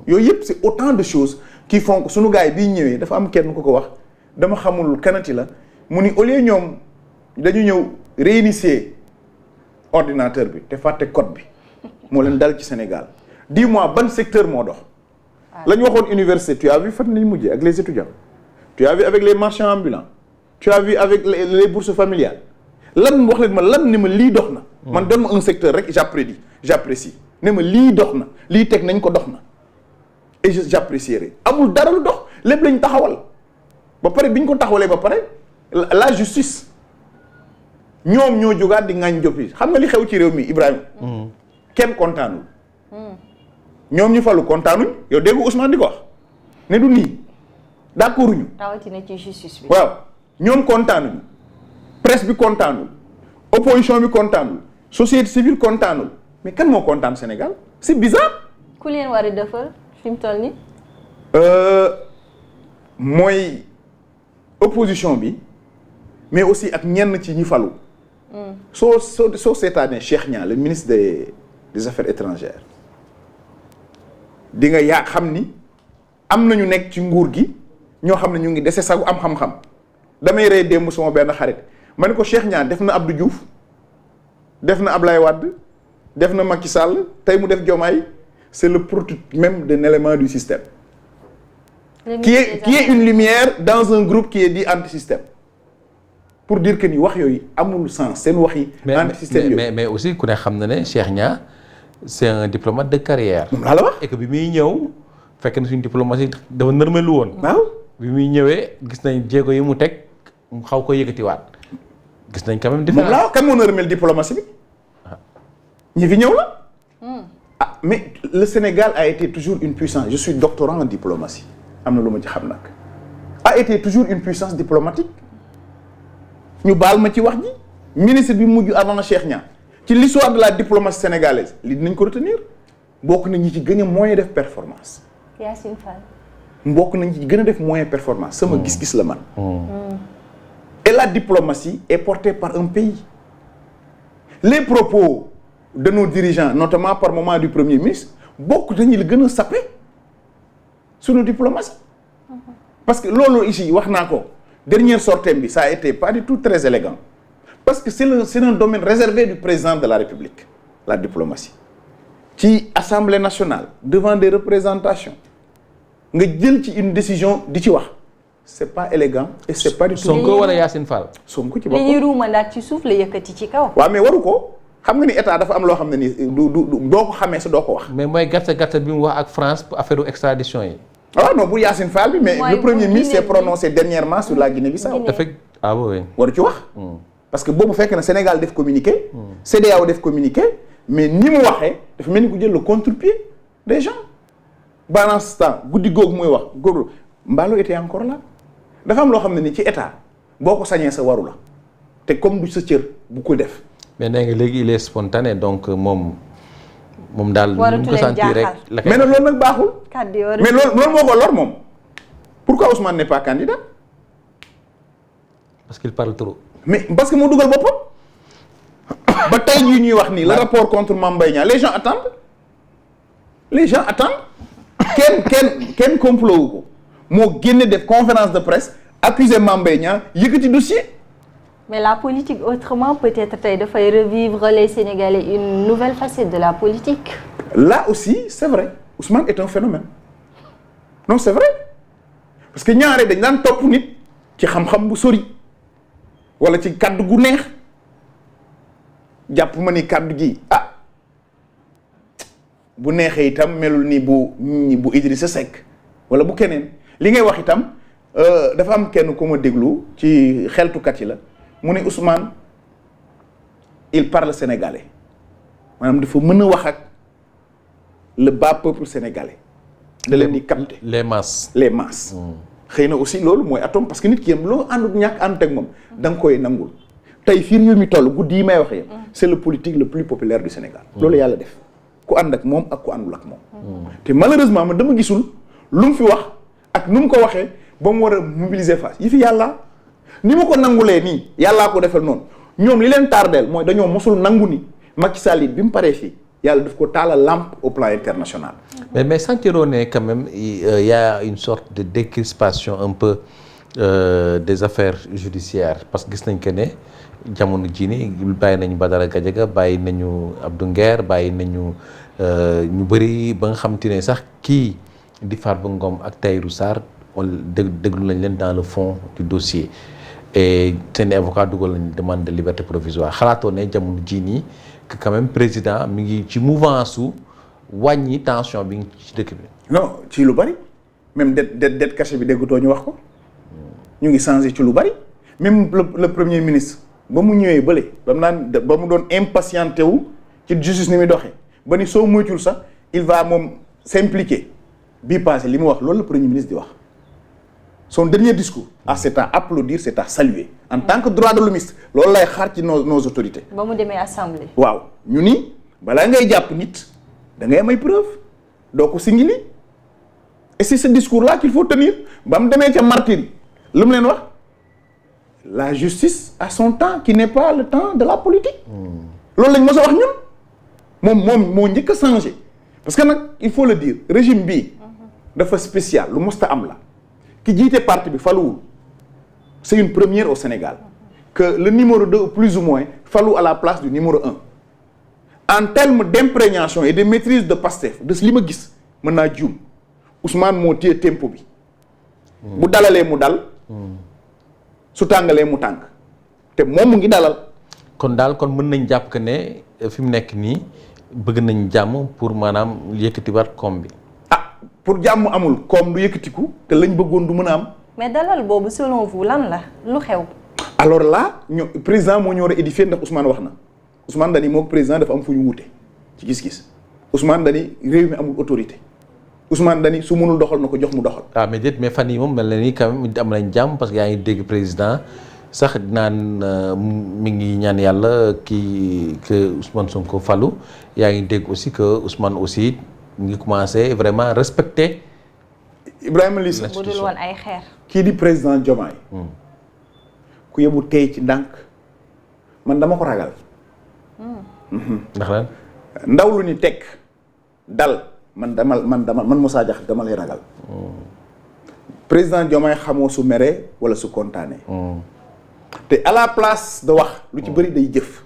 yooyu yëpp c'est autant de choses qui font que sunu gars yi bii ñëwee dafa am kenn ku ko wax dama xamul kanati la mu ni au lieu ñoom dañu ñëw réinitier ordinateur bi te fàtte code bi moo leen dal ci Sénégal dis-moi ban secteur moo dox. la ñu waxoon université tu as vu fan lañu mujjee ak les étudiants tu as vu avec les marchands ambulants tu as vu avec les bourses familiales lan wax leen ma lan ni ma lii dox na. man donne ma un secteur rek j'apprécie ne ma lii dox na lii teg nañ ko dox na et j'apprécierai amul dara lu dox lépp lañ taxawal ba pare bi ñu ko taxawalee ba pare la justice ñoom ñoo jógaat di ŋaañ jóp yi xam nga li xew ci réew mi Ibrahima. kenn kontaanul. ñoom ñu falu kontaanuñ yow déggu Ousmane di ko wax ne du nii d'accord ñu. rawatina ci justice bi. waaw ñoom kontaanuñ presse bi kontaanul opposition bi kontaanul société civile kontaanul mais kan moo kontaan Sénégal c'est bizarre. ku leen war a defal fi mu toll nii. mooy opposition bi mais aussi ak ñenn ci ñi falu. soo seetaanee Cheikh Niang le ministre des affaires étrangères di nga yaa xam ni am nañu nekk ci nguur gi ñoo xam ne ñu ngi dese sagu am xam-xam damay rey démb sama benn xarit ma ne ko Cheikh Niang def na Abdou Diouf def na Ablaye Wade def na Macky Sall tey mu def Diomaye c'est le prototype même d'un élément du système qui est une lumière dans un groupe qui est dit anti-système pour dire que ni wax yooyu amul sens seen wax yi anti-système yooyu mais aussi ku ne xam na ne Cheikh Niang c'est un diplomate de carrière. moom laa la wax. et que bi muy ñëw fekk na suñu diplomatie dafa nërmelu woon. waaw bi muy ñëwee gis nañ jéego yi mu teg mu xaw ko yëkkatiwaat gis nañ quand même différence. moom la kan moo nërmel diplomatie bi ñi fi ñëw la. ah mais le Sénégal a été toujours une puissance je suis doctorant en diplomatie am na lu ma ci xam nag a été toujours une puissance diplomatique ñu baal ma ci wax ji ministre bi mujj avant Cheikh Niang ci l'histoire de la diplomatie sénégalaise li dinañ ko retenir bokk na ñi ci gën a moyen def performance. Yacine Fall. mbokk nañ ci gën a def moyen performance sama gis-gis la man. Et la diplomatie est portée par un pays. Les propos de nos dirigeants, notamment par moment du Premier ministre, beaucoup de gens qui ont sapé sur nos diplomaties. Parce que lolo ici, dernière sortie, ça a été pas du tout très élégant. Parce que c'est un domaine réservé du président de la République, la diplomatie. Qui, Assemblée nationale, devant des représentations, nga jël ci une décision di ci wax. C'est pas élégant et c'est pas du tout. Sonko wala Yacine Fall. Sonko ci boppam li ñuy ruumandaat ci suuf la yëkkati ci kaw. waaw mais waru ko xam nga ni état dafa am loo xam ne ni doo ko xamee sa doo ko wax. mais mooy gàtt bi mu wax ak France pour affaire extradition yi. ah non bu Yacine Fall bi mais le premier ministre s'est prononcé dernièrement sur la Guinée-Bissau. ah oui. waru ci wax. parce que boobu fekk na Sénégal def communiqué. CEDEAO def communiqué mais ni mu waxee dafa mel ni ku jël le contre-pied des gens. pendant ce temps guddi googu muy wax góor Mballo était encore là. dafa am loo xam ne ni ci état boo ko sañee sa waru la te comme du sa cër bu ko def. mais nee nga léegi il est spontané donc moom daal. waratu leen jaaxal rek. mais nag loolu nag baaxul. mais loolu moo ko lor moom. pourquoi Ousmane n'est pas candidat. parce qu'il parle trop. mais parce que moo dugal boppam. ba tey jii ñuy wax nii le rapport contre Mame Mbaye Niang les gens attendent. kenn complot wu ko. moo génne def conférence de presse accuser Mame Mbaye Niang yëkkati dossier. mais la politique autrement peut-être tey dafay revivre les Sénégalais une nouvelle facette de la politique. là aussi c'est vrai Ousmane est un phénomène non c'est vrai parce que ñaare dañ daan topp nit ci xam-xam bu sori wala ci kaddu gu neex jàpp ma ni kaddu gi bu neexee itam melul ni bu Idrissa Seck wala bu keneen. li ngay wax itam dafa am kenn ku ma déglu ci xeltukat yi la mu ne Ousmane il parle sénégalais maanaam dafa mën a wax ak le bas peuple sénégalais. da leen di capter les masses. xëy na aussi loolu mooy atome parce que nit ki yam loo àndut ñàkk àndut ak moom da nga koy nangul tey fii réew mi toll guddi yi may waxee c'est le politique le plus populaire du Sénégal. loolu yàlla def ku ànd ak moom ak ku àndul ak moom. te malheureusement man dama gisul lu mu fi wax. ak nu mu ko waxee ba mu war a mobiliser face yi fi yàlla ni ma ko nangulee nii yàllaa ko defal noonu ñoom li leen tardeel mooy dañoo mosul nangu ni Macky Sall it bi mu paree fii yàlla daf ko taala lampe au plan international. mais sentiroo ne quand même y a une sorte de décrispation un peu des affaires judiciaires parce que gis nañ que ne jamono jii nii bàyyi nañu Badara Gadiaga bàyyi nañu Abdou Nguer bàyyi nañu ñu bëri ba nga xam te ne sax kii. di Farba Ngom ak Tahirou Sarr wala déglu nañ leen dans le fond du dossier et seen avocat dugal nañ demande de liberté provisoire xalaatoo ne jamono jii nii que quand même président mi ngi ci mouvance su wàññi tension bi ci dëkk bi. non ci lu bari même dette cachée bi déggutoo ñu wax ko ñu ngi changé ci lu bari même le premier ministre ba mu ñëwee bële ba mu doon impatienté wu ci justice ni muy doxee ba ni soo moytul sax il va moom s'impliquer. bii passé li mu wax loolu la premier ministre di wax son dernier discours c'est à applaudir c'est à saluer en tant que droit de l'hommiste loolu lay xaar ci nos autorités. ba mu demee assemblée. waaw ñu ni balaa ngay jàpp nit da ngay am ay preuve doo ko singili et c'est ce discours là qu'il faut tenir ba mu demee ca martyr lu mu leen wax la justice a son temps qui n'est pas le temps de la politique. loolu lañ mos a wax ñun moom moo njëkk a changé parce que nag il faut le dire régime bii. dafa spécial lu mosta am la ki jiite parti bi faluwul c'est une première au Sénégal que le numéro 2 plus ou moins falu à la place du numéro 1 en termes d'imprégnation et de maîtrise de Pastef de li ma gis mën naa juum Ousmane moo téye tempo bi bu dalalee mu dal su tàngalee mu tàng te moom mu ngi dalal kon mën nañ jàpp que ne fi mu nekk nii bëgg nañ jàmm pour maanaam yëkkatiwaat koom bi pour jàmm amul koom du yëkkatiku te lañ bëggoon du mën a am. mais dalal boobu selon vous lan la lu xew. alors là président moo ñu war a édifier ndax Ousmane wax na Ousmane dani moom président dafa am fu ñu wuute ci gis-gis Ousmane dani réew mi amul autorité Ousmane dani su mënul doxal na ko jox mu doxal. mais déet mais fan yi moom mel na ni quand même am nañ jàmm parce que yaa ngi dégg président sax naan mi ngi ñaan yàlla kii que Ousmane Sonko falu yaa ngi dégg aussi que Ousmane aussi mi ngi commencé vraiment respecter. Ibrahima Lissa bu dul woon ay xeer. kii di président Diomaye. ku yebu tey ci ndànk man dama ko ragal. ndax lan. ndaw lu ni teg dal man Moussa Diakhaté dama lay ragal. président Diomaye xamoo su meree wala su kontaanee. te à la place de wax lu ci bëri day jëf.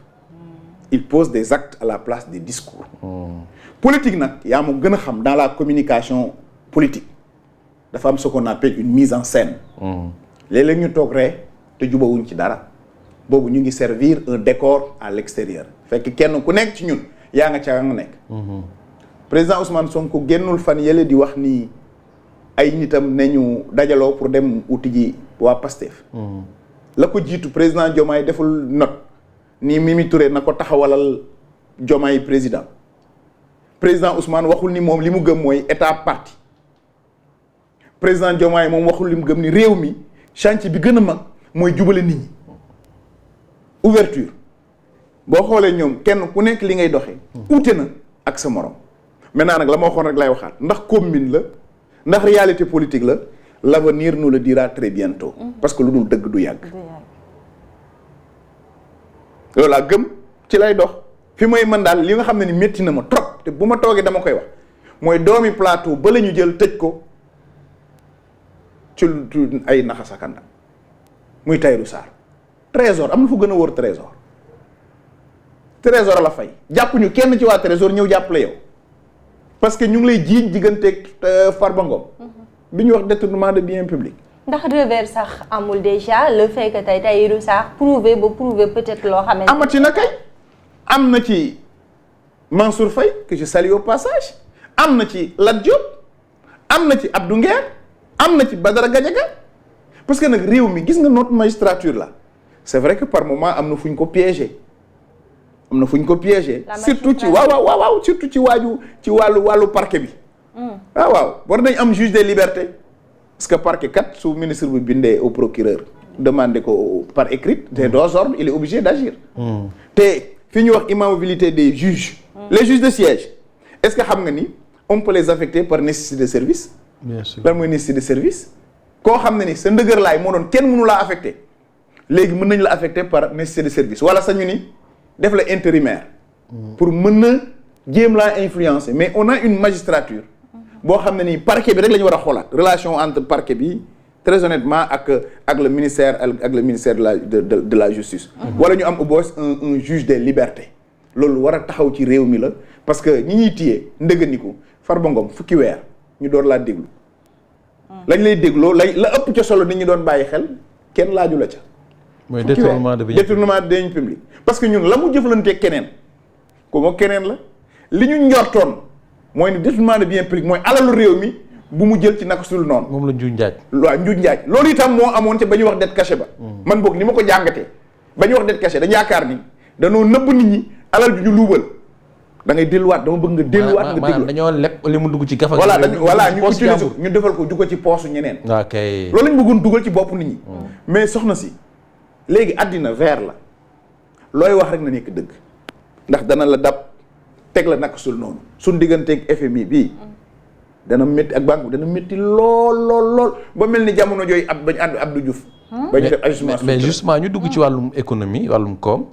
il pose des actes à la place des discours. politique nag yaa ma gën a xam dans la communication politique dafa am ce qu'on appelle une mise en scène. léeg-léeg ñu toog ree te jubawuñ ci dara boobu ñu ngi servir un décor à l'extérieur fekk kenn ku nekk ci ñun yaa nga ca nga nekk. président Ousmane Sonko génnul fan yële di wax ni ay nitam ne ñu dajaloo pour dem uti ji waa Pastef. la ko jiitu président Diomaye deful note ni Mimi Touré na ko taxawalal Diomaye président Ousmane waxul ni moom li mu gëm mooy état parti président Diomaye moom waxul li mu gëm ni réew mi chantier bi gën a mag mooy jubale nit ñi ouverture boo xoolee ñoom kenn ku nekk li ngay doxee uute na ak sa morom maintenant nag la ma waxoon rek lay waxaat ndax commune la ndax réalité politique la l'avenir nous le dira très bientôt parce que lu dul dëgg du yàgg loolu laa gëm ci lay dox fi may mën daal li nga xam ne ni métti na ma trop te bu ma toogee dama koy wax mooy doomi plateau ba la ñu jël tëj ko ci ay naxasakanda muy Tahirou Sarr trésor am na fu gën a wóor trésor la fay jàpp ñu kenn ci waa trésor ñëw jàppale yow parce que ñu ngi lay jiiñ digganteeg Farba Ngom bi ñu wax détournement de biens publics. ndax revers sax amul déjà le fait que tey Tahirou Sarr prouver peut-être loo xamante ne. amati na kay am na ci Mansour Faye que je salue au passage am na ci Lat Diop am na ci Abdou Nguer am na ci Badara Gadiaga parce que nag réew mi gis nga notre magistrature là c'est vrai que par moment am na fu ñu ko piégé. surtout ci waaw surtout ci wàllu parquet bi. waaw war nañ am juge des libertés parce que parquet kat su ministre bi bindee au procureur demandé ko par écrit des deux ordres il est obligé d'agir. te fi ñuy wax immobilité des juges. les juges de siège est-ce que xam nga ni on peut les affecter par nécessité de service. bien sûr lan mooy nécessité de service. koo xam ne ni sa ndëgër laay moo doon kenn mënu laa affecté léegi mën nañ la affecté par nécessité de service wala sañu ni def la intérimaire. pour mën na jéem laa influencer mais on a une magistrature. boo xam ne nii parquet bi rek la ñu war a xoolaat relation entre parquet bi très honnêtement ak le ministère de la justice. wala ñu am au moins un juge des libertés. loolu war a taxaw ci réew mi la parce que ñi ñuy téye ndëgëniku Farba Ngom fukki weer ñu door laa déglu. lañ lay dégloo la ëpp ca solo nit ñi doon bàyyi xel kenn laaju la ca. mooy détournement de deniers publics parce que ñun la mu jëflante keneen ko moo keneen la li ñu njortoon mooy ni détournement de biens publics mooy alalu réew mi bu mu jël ci naka sul noonu. moom la njuuj njaaj. waaw njuuj njaaj loolu itam moo amoon ca ba ñuy wax dette cachée ba. man boog ni ma ko jàngatee ba ñuy wax dette cachée dañu yaakaar ni danoo nëbb nit ñi alal ju ñu luubal da ngay delluwaat dama bëgg nga delluwaat. nga déglu dañoo lepp li mu dugg ci gafa. voilà ñu utiliser ko ñu defal ko ko ci poosu ñeneen. ok loolu lañ bëggoon dugal ci bopp nit ñi. mais soxna si léegi àddina vert la looy wax rek na nekk dëgg ndax dana la dab teg la naka sul noonu suñ digganteeg FMI bii dana métti ak banque bi dana métti lool ba mel ni jamono jooyu bañ ànd Abdou Diouf. ba ñu def ajustement mais justement ñu dugg ci wàllum économie wàllum koom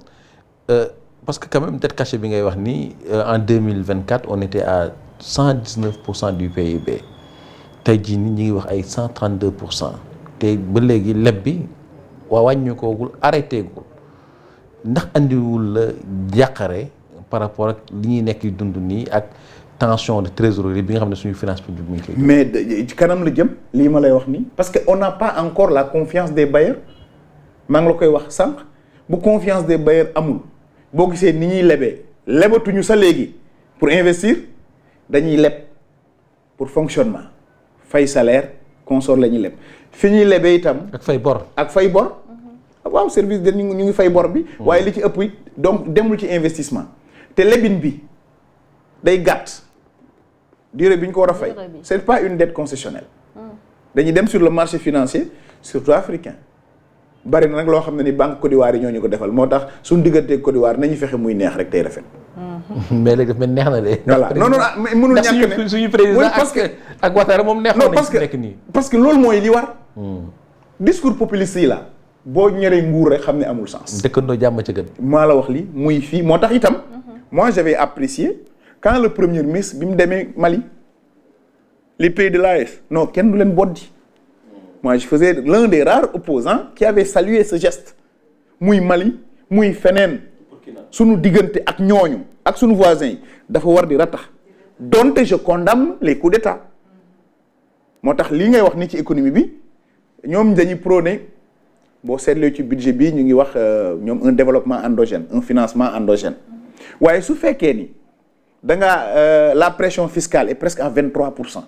parce que quand même dette cachée bi ngay wax ni en 2024 on était à 119% du PIB tey jii ni ñi ngi wax ay 132% te ba léegi leb bi wàññikoogul arrêté gul ndax andiwul la jàqare par rapport ak li ñuy nekk di dund nii ak tension de trésorerie bi nga xam ne suñu finance publique mi ngi koy. mais ci kanam la jëm lii ma lay wax nii parce que on n'a pas encore la confiance des bailleurs maa ngi la koy wax sànq bu confiance des bailleurs amul boo gisee ni ñuy lebee lebatuñu sa léegi pour investir dañuy leb pour fonctionnement fay salaire consort la ñuy leb fi ñuy lebee itam. ak fay bor. waaw service de ñu ngi fay bor bi. waaye li ci ëpp it donc demul ci investissement te lebin bi day gàtt durée bi ñu ko war a fay. c'est pas une dette concessionnelle. dañuy dem sur le marché financier surtout africain. bari na nag loo xam ne ni banque Côte d'Ivoire yi ñoo ñu ko defal moo tax suñu diggante Côte d'Ivoire nañu fexe muy neex rek tey rafet. mais léegi daf mel neex na de. voilà non mais mënul ñàkk ne suñu président ak Ouattara moom neexoon nañ ci nekk nii. parce que loolu mooy li war. discours populiste yi la boo ñoree nguur rek xam ne amul sens. dëkkandoo jàmm ca gën. maa la wax li muy fii moo tax itam. moi j'avais apprécié quand le premier ministre bi mu demee Mali les pays de l'AES non kenn du leen boddi. moi je faisais l'un des rares opposants qui avait salué ce geste muy Mali muy feneen sunu diggante ak ñooñu ak sunu voisins yi dafa war di ratax donte je condamne les coups d'État moo tax lii ngay wax ni ci économie bi ñoom dañuy prôner boo seetlee ci budget bi ñu ngi wax ñoom un développement endogène un financement endogène waaye su fekkee ni da nga la pression fiscale est presque à 23%.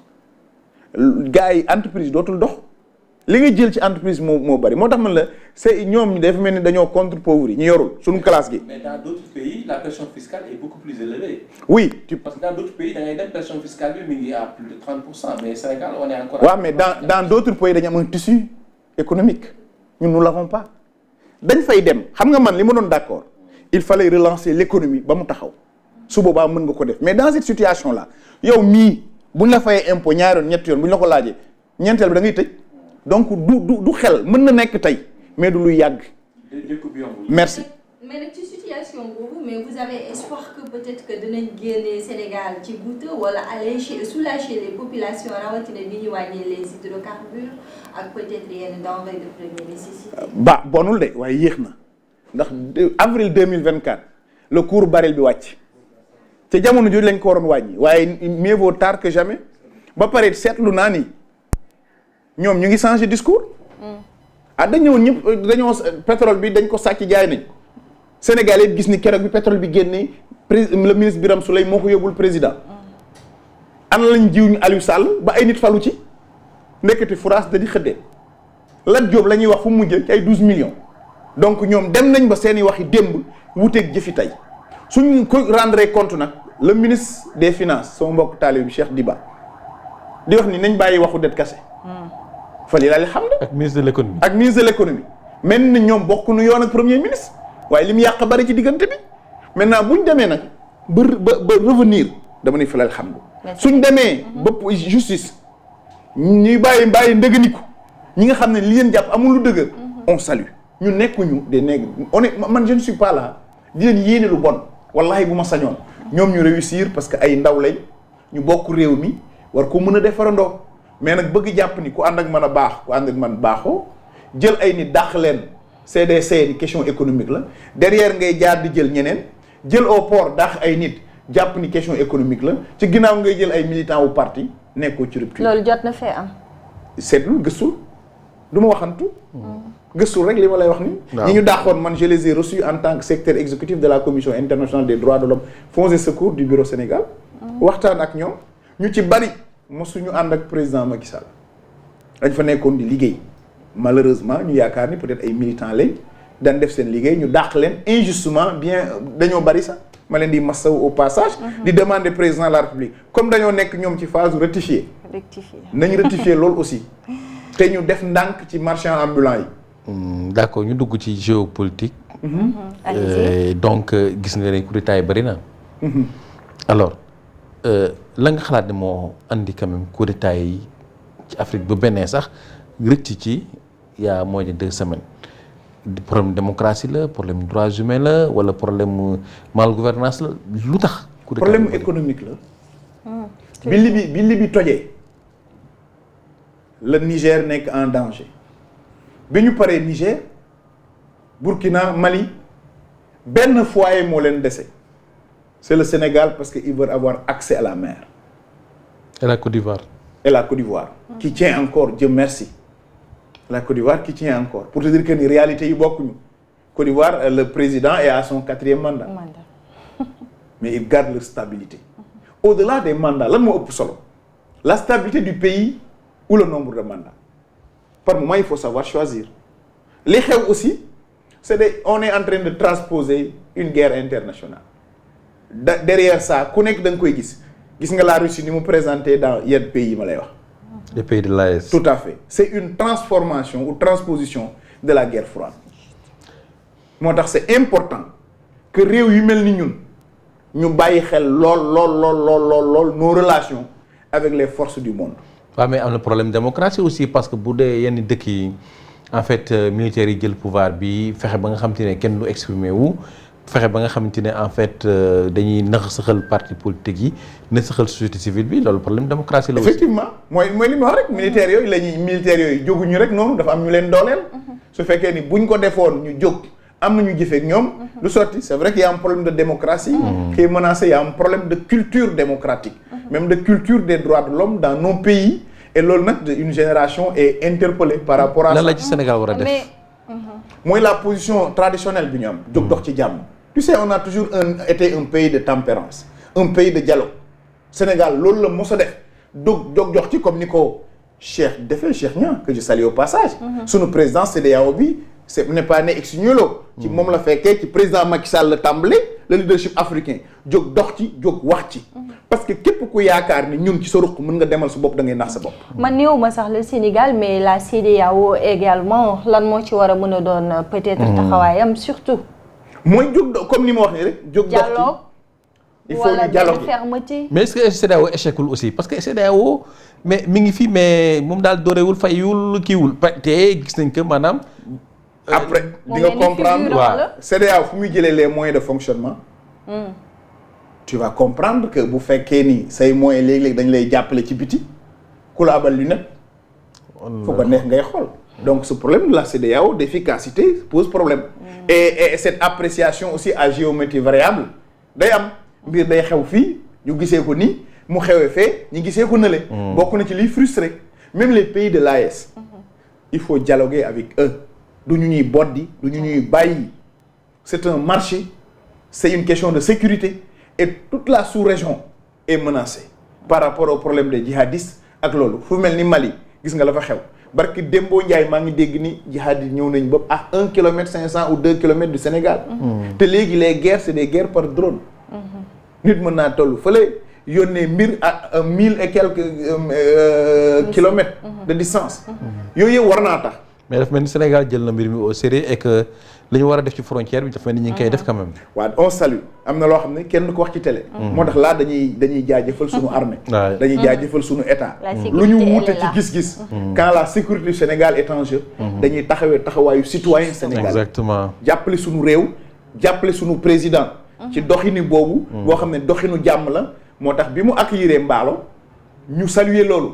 gars yi entreprise dootul dox li nga jël ci entreprise moo bari moo tax man la c'est ñoom dafa mel ni dañoo contre pauvres yi ñu yorul suñu classe gi. mais dans d'autres pays la pression fiscale est beaucoup plus élevée. oui parce que dans d'autres pays da ngay dem pression fiscale bi mi ngi à plus de 30% mais Sénégal on est encore. waaw mais dans d'autres pays dañu am un tissu économique ñun nous l'avons pas dañ fay dem xam nga man li ma doon d'accord il fallait relancer l'économie ba mu taxaw su boobaa mën nga ko def mais dans cette situation là yow mii buñ la fayee impôt ñaari yoon ñetti yoon buñ la ko laajee ñeenteel bi da ngay tëj. donc du xel mën na nekk tey mais du luy yàgg. merci. mais nag ci situation boobu mais vous avez espoir que peut-être que dinañ génne Sénégal ci goutte wala alléger soulager les populations rawatina bi ñu wàññi les hydrocarbures ak peut-être yenn denrées de première nécessité. bonul de waaye yéex na ndax avril 2024 le cours baril bi wàcc te jamono jooju lañ ko waroon wàññi waaye mieux vaut tard que jamais ba pare seetlu naa ni. ñoom ñu ngi changer discours. dañ ñëwoon ñëpp dañoo pétrole bi dañ ko sàcc jaay nañ Sénégal yëpp gis ni keroog bi pétrole bi génnee le ministre Birame Souleye moo ko yóbbul président. ana lañ jiw ñu Aliou Sall ba ay nit falu ci nekkati France da di xëddee Lat Diop la ñuy wax fu mu mujjee ci ay 12 millions. donc ñoom dem nañ ba seeni waxi démb wuteeg jëfi tey suñ ko rendre compte nag le ministre des finances sama mbokk taalibe bi Cheikh Diba di wax ni nañ bàyyi waxu det kase. fali laal xam ne ak ministre de l'économie mel na ñoom bokkuñu yoon ak premier ministre waaye li mu yàq bari ci diggante bi maintenant bu ñu demee nag ba revenir dama ne fi laal xam ne suñ demee ba justice ñuy bàyyi ndëgëniku ñi nga xam ne li leen jàpp amul lu dëgër on salue ñu nekkuñu des nègres on est man je ne suis pas là di leen yéene lu bon wallahi bu ma sañoon ñoom ñu réussir parce que ay ndaw lañ ñu bokk réew mi war ko mën a defarandoo mais nag bëgg jàpp ni ku ànd ak man a baax ku ànd ak man baaxoo jël ay nit dàq leen CDC di question économique la derrière ngay jaar di jël ñeneen jël au port dàq ay nit jàpp ni question économique la ci ginnaaw ngay jël ay militants wu parti nekkoo ci rupture. loolu jot na fee am. seetlu gëstul du ma waxantu. gëstul rek li ma lay wax ni ñi ñu dàqoon man je les ai reçus en tant que secrétaire exécutif de la commission internationale des droits de l'homme fonds et secours du bureau Sénégal. waxtaan ak ñoom ñu ci bari. mosuñu ànd ak président Macky Sall dañ fa nekkoon di liggéey malheureusement ñu yaakaar ni peut-être ay militants lañ dañ def seen liggéey ñu dàq leen injustement bien dañoo bari sax ma leen di massaw au passage. di demander président de la République comme dañoo nekk ñoom ci phase rectifier nañ rectifier loolu aussi te ñu def ndànk ci marchand ambulant yi. d'accord ñu dugg ci géopolitique. donc gis nga ne coup d'état yi bari na. alors. la nga xalaat ne moo andi quand même coup d'état yi ci Afrique ba beneen sax rëcc ci il y a moins de 2 semaines problème démocratie la problème droits humains la wala problème malgouvernance la lu tax. coup d'état problème économique la. bi Libye tojee le Niger nekk en danger bi ñu paree Niger Burkina Mali benn foyer moo leen dese. c'est le Sénégal parce qu'ils veulent avoir accès à la mer. Et la Côte d'Ivoire. Qui tient encore, Dieu merci. La Côte d'Ivoire qui tient encore. Pour te dire que les réalités yi bokkuñu. Côte d'Ivoire, le président est à son 4e mandat. Mais il garde leur stabilité. Au-delà des mandats lan moo ëpp solo la stabilité du pays ou le nombre de mandats. Par moment, il faut savoir choisir. Les xew aussi, on est en train de transposer une guerre internationale. Derrière ça, ku nekk da nga koy gis nga la Russie ni mu présenté dans yenn pays ma lay wax. Les pays de l'AES. Tout à fait. C'est une transformation ou transposition de la guerre froide. Moo tax c'est important que réew yu mel ni ñun ñu bàyyi xel lool nos relations avec les forces du monde. waaw mais am na problème démocratie aussi parce que bu dee yenn dëkk yi en fait militaires yi jël pouvoir bi fexe ba nga xamante ne kenn du exprimer wu fexe ba nga xamante ne en fait dañuy nasaxal parti politique yi nasaxal société civile bi loolu problème démocratie la aussi. Effectivement mooy li ma wax rek militaires yooyu jóguñu rek noonu dafa am ñu leen dooleel. su fekkee ni buñ ko defoon ñu jóg am na ñu jëfee ak ñoom. lu sotti c'est vrai qu'il y a un problème de démocratie. qui est menacé, il y a un problème de culture démocratique. Même de culture des droits de l'homme dans nos pays. Et loolu nag une génération est interpellée par rapport à ça. lan la ci Sénégal war a def. mooy la position traditionnelle bi ñu am. jóg dox ci jàmm. Tu sais, on a toujours été un pays de tempérance, un pays de dialogue. Sénégal loolu la mos a def jóg jox ci comme ni ko Cheikh defee Cheikh Niang que je salue au passage. sunu président CEDEAO bi n'est pas né ex nihilo. ci moom la fekkee ci président Macky Sall la tàmbale le leadership africain jóg dox ci jóg wax ci. parce que képp ku yaakaar ni ñun ci sa ruq mën nga demal sa bopp da ngay nax sa bopp. man néew ma sax le Sénégal mais la CEDEAO également lan moo ci war a mën a doon peut-être taxawaayam surtout. mooy jóg comme ni ma wax nii rek. jóg dox ci il faut ñu dialogue fermeté. mais est-ce que CEDEAO échecul aussi parce que CEDEAO mais mi ngi fi mais moom daal doorewul fayul kiiwul te gis nañ que maanaam. après di nga comprendre waaw CEDEAO fu muy jëlee les moyens de fonctionnement. tu vas comprendre que bu fekkee ni say moyens léeg-léeg dañ lay jàppale ci biti ku la abal lunette. fu ko neex ngay xool. donc ce problème de la CEDEAO d'efficacité pose problème. et cette appréciation aussi à géométrie variable day am. mbir day xew fii ñu gisee ko nii mu xewee fee ñu gisee ko nële. bokk na ci liy frustré même les pays de l'AES. il faut dialoguer avec eux du ñu ñuy boddi du ñu ñuy bàyyi. c'est un marché c'est une question de sécurité et toute la sous-région est menacée par rapport au problème des djihadistes ak loolu fu mel ni Mali gis nga la fa xew barki Dembo Ndiaye maa ngi dégg ni djihadistes ñëw nañ ba à 1 kilomètre 500 ou 2 kilomètres du Sénégal. te léegi les guerres c'est des guerres par drone. nit mën naa toll fële yónnee mbir à 1000 et quelques kilomètres de distance. yooyu yëpp war naa tax. mais dafa mel ni Sénégal jël na mbir mi au sérieux et que li ñu war a def ci frontière bi dafa mel ni ñu ngi koy def quand même. waaw on salue am na loo xam ne kenn du ko wax ci télé. moo tax là dañuy jaajëfal sunu armée. dañuy jaajëfal sunu état. lu ñu wuute ci gis-gis. quand la sécurité du Sénégal est en jeu. dañuy taxawaayu citoyen Sénégal. exactement jàppale sunu réew jàppale sunu président. ci doxini boobu. boo xam ne doxinu jàmm la moo tax bi mu accueillir Mballo ñu saluer loolu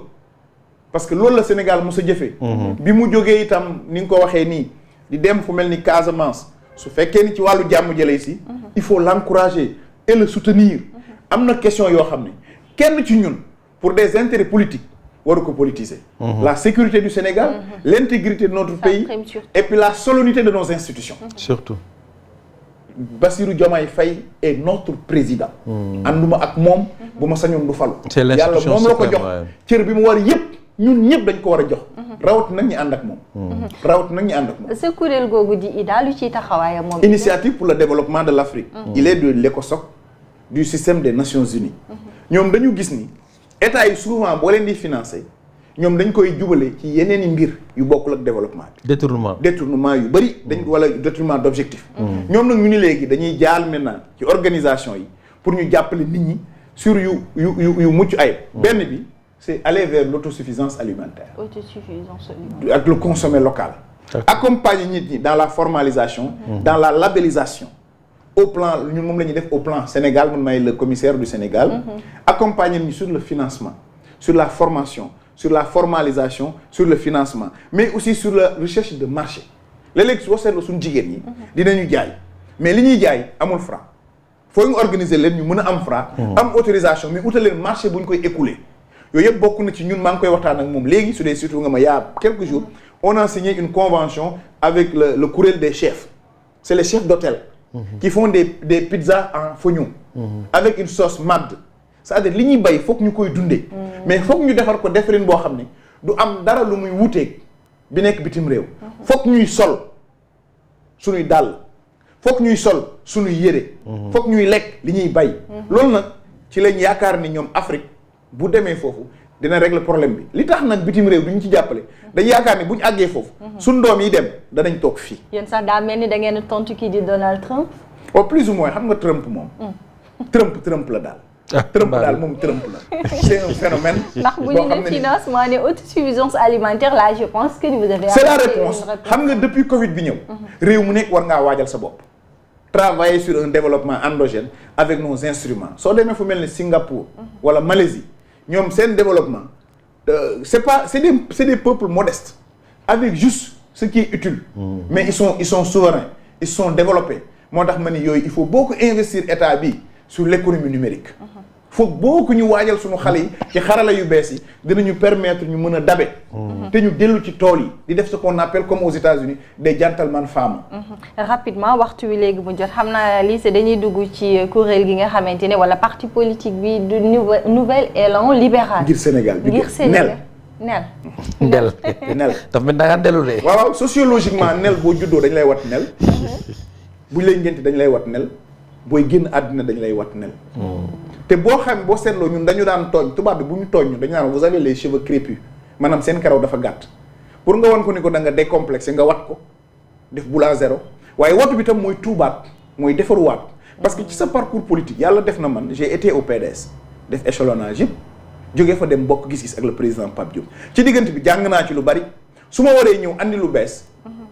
parce que loolu la Sénégal mos a jëfee. bi mu jógee itam ni nga ko waxee nii di dem fu mel ni Casamance su fekkee ni ci wàllu jàmm jëlee si. il faut l'encourager et le soutenir. am na question yoo xam ne kenn ci ñun pour des intérêts politiques waru ko politiser. la sécurité du Sénégal. l'intégrité de notre pays et puis la solennité de nos institutions. surtout. Bassirou Diomaye Faye est notre président. ànduma ak moom bu ma sañoon du falu. c'est l'institution yàlla moom la ko jox cër bi mu war yëpp ñun ñëpp dañ ko war a jox. rawat nag ñi ànd ak moom. rawat nag ñi ànd ak moom. sa kuréel googu di IDA lu ciy taxawaayam moom. initiative pour le développement de l'Afrique. il est de l'ECOSOC du système des Nations Unies. ñoom dañu gis ni état yi souvent boo leen di financer ñoom dañ koy jubale ci yeneen i mbir yu bokkul ak développement bi. détournement yu bari dañ wala détournement d'objectif. ñoom nag ñu ni léegi dañuy jaal maintenant ci organisation yi pour ñu jàppale nit ñi sur yu mucc ayib. benn bi c'est aller vers l'autosuffisance alimentaire. ak le consommer local. accompagner nit ñi dans la formalisation. dans la labellisation. au plan ñun moom la ñuy def au plan Sénégal man maay le commissaire du Sénégal. accompagner nit ñi sur le financement sur la formation. sur la formalisation sur le financement mais aussi sur la recherche de marché léeg-léeg soo seetloo suñu jigéen ñi dinañu jaay mais li ñuy jaay amul franc foo ñu organiser leen ñu mën a am franc am autorisation mais utal leen marché bu ñu koy écouler yooyu yëpp bokk na ci ñun maa ngi koy waxtaan ak moom léegi su dee surtout nga ma yaa quelques jours on a signé une convention avec le kuréel des chefs c'est les chefs d'hôtel qui font des pizzas en fognon avec une sauce MAD c'est-à-dire li ñuy bay foog ñu koy dundee mais foog ñu defar ko defarin boo xam ne du am dara lu muy wuteeg bi nekk bitim réew. foog ñuy sol suñuy dàll foog ñuy sol suñuy yére. foog ñuy lekk li ñuy bay. loolu nag ci lañ yaakaar ni ñoom Afrique bu demee foofu dina régler problème bi li tax nag bitim réew du ñu ci jàppale dañ yaakaar ni bu ñu àggee foofu. suñ doom yi dem danañ toog fii. yéen sax daa mel ni da ngeen tontu kii di Donald Trump. au plus ou moins xam nga Trump moom. Trump la daal. Trump daal moom Trump la. c'est un phénomène. ndax bu ñu ne financement ne autosuffisance alimentaire là je pense que vous avez. c'est la réponse xam nga depuis Covid bi ñëw. réew mu nekk war ngaa waajal sa bopp. travailler sur un développement endogène avec nos instruments soo demee fu mel ni Singapour. wala Malaisie ñoom seen développement c'est des peuples modestes avec juste ce qui est utile. mais ils sont souverains ils sont développés moo tax ma ni yooyu il faut beaucoup investir état bi sur l'économie numérique. foog boo ñu waajal suñu xale yi ci xarala yu bees yi dinañu permettre ñu mën a dabe. te ñu dellu ci tool yi di def ce qu'on appelle comme aux États-Unis des gentleman farmers. rapidement waxtu wi léegi mu jot xam naa lii c'est dañuy dugg ci kuréel gi nga xamante ne wala parti politique bi du nouvel élan libéral. ngir Sénégal bi ngir Sénégal nel. nel daf mel da ngaa dellu de. waaw sociologiquement nel boo juddoo dañ lay wat nel. buñ lay ngénte dañ lay wat nel. booy génn àddina dañ lay wat nel. te boo seetloo ñun dañu daan tooñ tubaab bi bu ñu tooñ ñun dañu naan vous avez les cheveux crépus maanaam seen karaw dafa gàtt pour nga wan ko ni ko da nga décomplexé nga wat ko def boule à zéro waaye watu bi tam mooy tuubaat mooy defaruwaat parce que ci sa parcours politique yàlla def na man j'ai été au PDS def échelonnage yëpp jógee fa dem bokk gis-gis ak le président Pape Diop ci diggante bi jàng naa ci lu bari su ma waree ñëw andi lu bees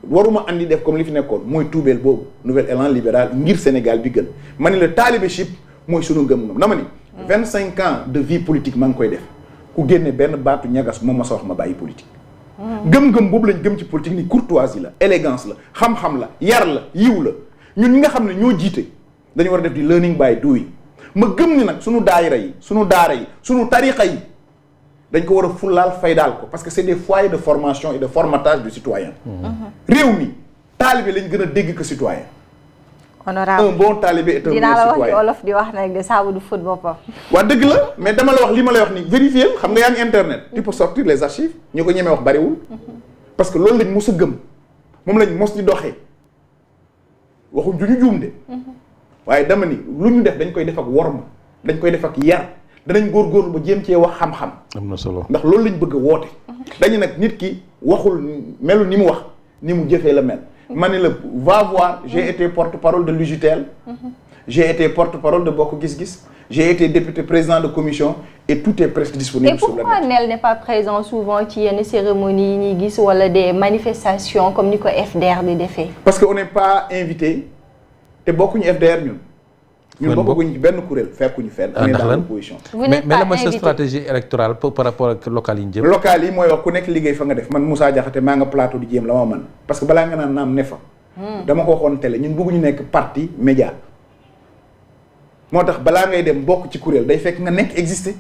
waruma andi def comme li fi nekkoon mooy tuubeel boobu nouvel élan libéral ngir Sénégal bi gën ma ni la talibéship mooy sunu gëm-gëm dama ni 25 ans de vie politique maa ngi koy def ku génne benn baatu ñagas moom ma sa wax ma bàyyi politique gëm-gëm boobu lañ gëm ci politique ni courtoisie la élégance la xam-xam la yar la yiw la ñun ñi nga xam ne ñoo jiite dañu war a def di learning by doing ma gëm ni nag sunu daayira yi sunu daara yi sunu tariqa yi dañ ko war a fullaal faydaal ko parce que c'est des foyers de formation et de formatage du citoyen réew mi taalibe lañ gën a dégg que citoyen honorable un bon talibé est un dinaa la wax citoyen ni olof di wax nag de saabu du fóot boppam. waa dëgg la mais dama la wax li ma lay wax ni vérifier xam nga yaa ngi internet tu peux sortir les archives ñu ko ñemee wax bariwul parce que loolu lañ mos a gëm moom lañ mos di doxee waxuñ du ñu juum de waaye dama ni lu ñu def dañ koy def ak worma dañ koy def ak yar danañ góorgóorlu ba jéem cee wax xam-xam. am na solo ndax loolu lañ bëgg a woote. dañu nag nit ki waxul melu ni mu wax ni mu jëfee la mel. ma ne la va voir j'ai été porte-parole de l'UJTL. j'ai été porte-parole de Bokk Gis Gis. j'ai été député président de commission et tout est presque disponible sur le net. Et pourquoi Nel n'est pas présent souvent ci yenn cérémonies yi ñuy gis wala des manifestations comme ni ko FDR di defee. parce que on n'est pas invité te bokkuñu FDR ñun. ñun bokkuñu ci benn kuréel fekkuñu fenn. on est dans l'opposition. vous n'êtes pas invité mais sa stratégie électorale par rapport ak local yi ñu jëm. local yi mooy wax ku nekk liggéey fa nga def man Moussa Diakhaté maa nga plateau di jéem la ma mën parce que balaa nga naan naam ne fa. dama ko waxoon télé ñun bëgguñu nekk parti média. moo tax balaa ngay dem bokk ci kuréel day fekk nga nekk exister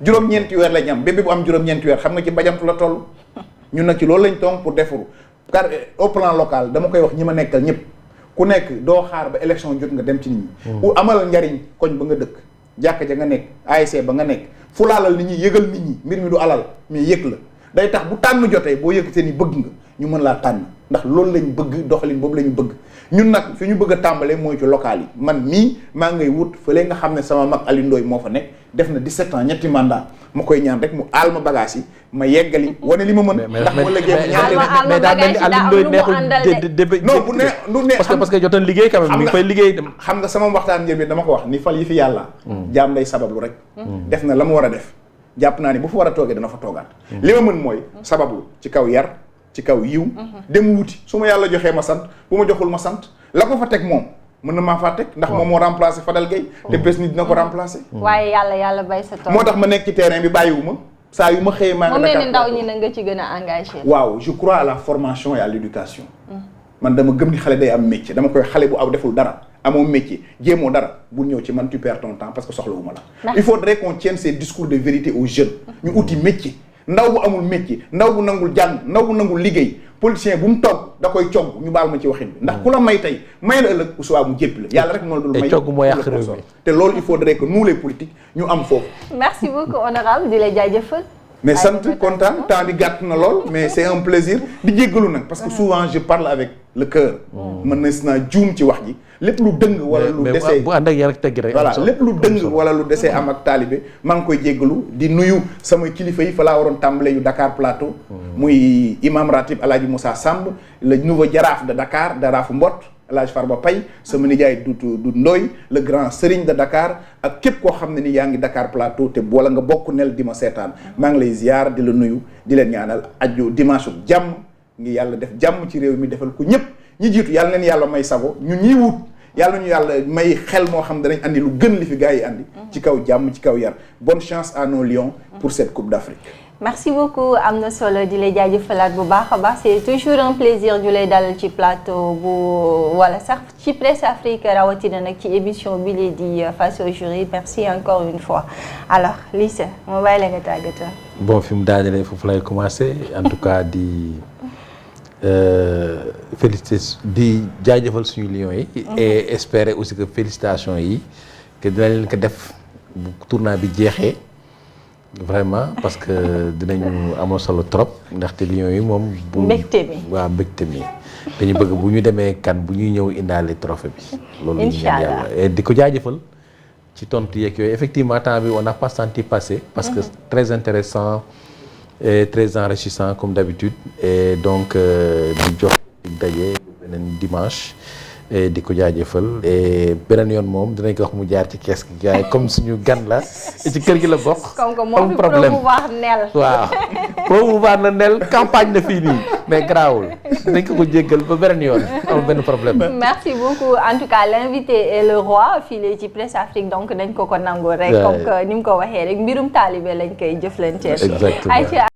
juróom-ñeenti weer lañ am bébé bu am juróom-ñeenti weer xam nga ci bajantu la toll ñun nag ci loolu lañ toog pour defaru car au plan local dama koy wax ñi ma nekkal ñëpp ku nekk doo xaar ba élection jot nga dem ci nit ñi u amal njariñ koñ ba nga dëkk jàkka ja nga nekk ASC ba nga nekk fu laalal nit ñi yëgal nit ñi mbir mi du alal mais yëg la day tax bu tànn jotee boo yëkkatee ni bëgg nga ñu mën laa tànn ndax loolu lañ bëgg doxalin boobu la ñu bëgg ñun nag fi ñu bëgg a tàmbalee mooy ci local yi man mii maa ngay wut fële nga xam ne sama mag Aliou Ndoye moo fa nekk def na 17 ans ñetti mandat ma koy ñaan rek mu aal ma bagage yi ma yeggali wane li ma mën ndax ma lëggee mais daa mel ni Aliou Ndoye neexul non bu ne du ne parce que jotoon liggéey quand même mi ngi fay liggéey dem xam nga sama waxtaan njër bi dama ko wax ni fal yi fi yàlla jaam day sabablu rek def na la mu war a def jàpp naa ni bu fa war a toogee dana fa toogaat li ma mën mooy sabablu ci kaw yar ci kaw yiw dem wuti su ma yàlla joxee ma sant bu ma joxul ma sant la ko fa teg moom mën na maa faa teg ndax moom moo remplacé Fadel Gueye te bés ni dina ko remplacé waaye yàlla bay sa tool moo tax ma nekk ci terrain bi bàyyiwu ma saa yu ma xëyee maa ngi Dakar ndaw ñi na nga ci gën a engagé waaw je crois à la formation et à l'éducation man dama gëm ni xale day am métier dama koy xale bu aw deful dara amoo métier jéemoo dara bul ñëw ci man tu perds ton temps parce que soxlawuma la il faudrait qu'on tienne ces discours de vérité aux jeunes ñu uti métier ndaw bu amul métier ndaw bu nangul jàng ndaw bu nangul liggéey politicien bu mu toog da koy cogg ñu baal ma ci waxin bi ndax ku la may tey may la ëllëg bu subaa mu jéppi la yàlla rek moo la dul may cogg moo yàq réew mi te loolu il faudrait que nous les politiques ñu am foofu. merci beaucoup honorable di la jaajëfal. mais sant kontaan temps bi gàtt na lool mais c'est un plaisir di jéggalu nag parce que souvent je parle avec le cœur. mën na si naa juum ci wax ji lépp lu dëng wala lu desee bu ànd ak yar ak teggi rek voilà lépp lu dëng wala lu desee am ak taalibe maa ngi koy jéggalu di nuyu sama kilifa yi fa laa waroon tàmbale yu Dakar Plateau muy imam ratib Alaaji Moussa Samb le nouveau jaraaf de Dakar jaraafu Mbott Alaaji Farba Paye sama nijaay du Ndoy le grand Serigne de Dakar ak képp koo xam ne ni yaa ngi Dakar Plateau te wala nga bokk nel di ma seetaan maa ngi lay ziar di la nuyu di leen ñaanal aju dimanche jàmm ngi yàlla def jàmm ci réew mi defal ko ñëpp ñi jiitu yàlla neen yàlla may sago ñun ñiy wut yàlla ñu yàlla may xel moo xam danañ andi lu gën li fi gars yi andi ci kaw jàmm ci kaw yar bonne chance à nos lions pour cette Coupe d'Afrique. merci beaucoup am na solo di lay jaajëfalaat bu baax a baax c'est toujours un plaisir du lay dalal ci plateau bu wala sax ci Presse Afrique rawatina nag ci émission bi lay di face au jury merci encore une fois alors Lissa ma bàyyi la nga tàggatoo. bon fi mu daanelee foofu lay commencer en tout cas di féliciter di jaajëfal suñu lions yi. et espérer aussi que félicitations yi que dina leen ko def bu tournoi bi jeexee. vraiment parce que dinañu amoon solo trop ndaxte lions yi moom. bu mbégte mi waaw mbégte mi dañu bëgg bu ñu demee kan bu ñuy ñëw indaale trophée bi. loolu ñu ñaan yàlla et di ko jaajëfal ci tontu yeeg yooyu effectivement temps bi on n'a pas senti passer. parce que très intéressant et très enrichissant comme d'habitude et donc di jox daje beneen dimanche. di ko jaajëfal et beneen yoon moom dinañ ko wax mu jaar ci kees gi gars yi comme suñu gan la ci kër gi la bokk. comme que moo fi promouvoir nel. waaw promouvoir na nel campagne na fii nii mais garaawul dinañ ko jéggal ba beneen yoon amul benn problème. merci beaucoup en tout cas l'invité est le roi fii ci Presse Afrique donc dañ ko nangu rek. comme que ni mu ko waxee rek mbirum taalibe lañ koy jëflanteel. exactement ayca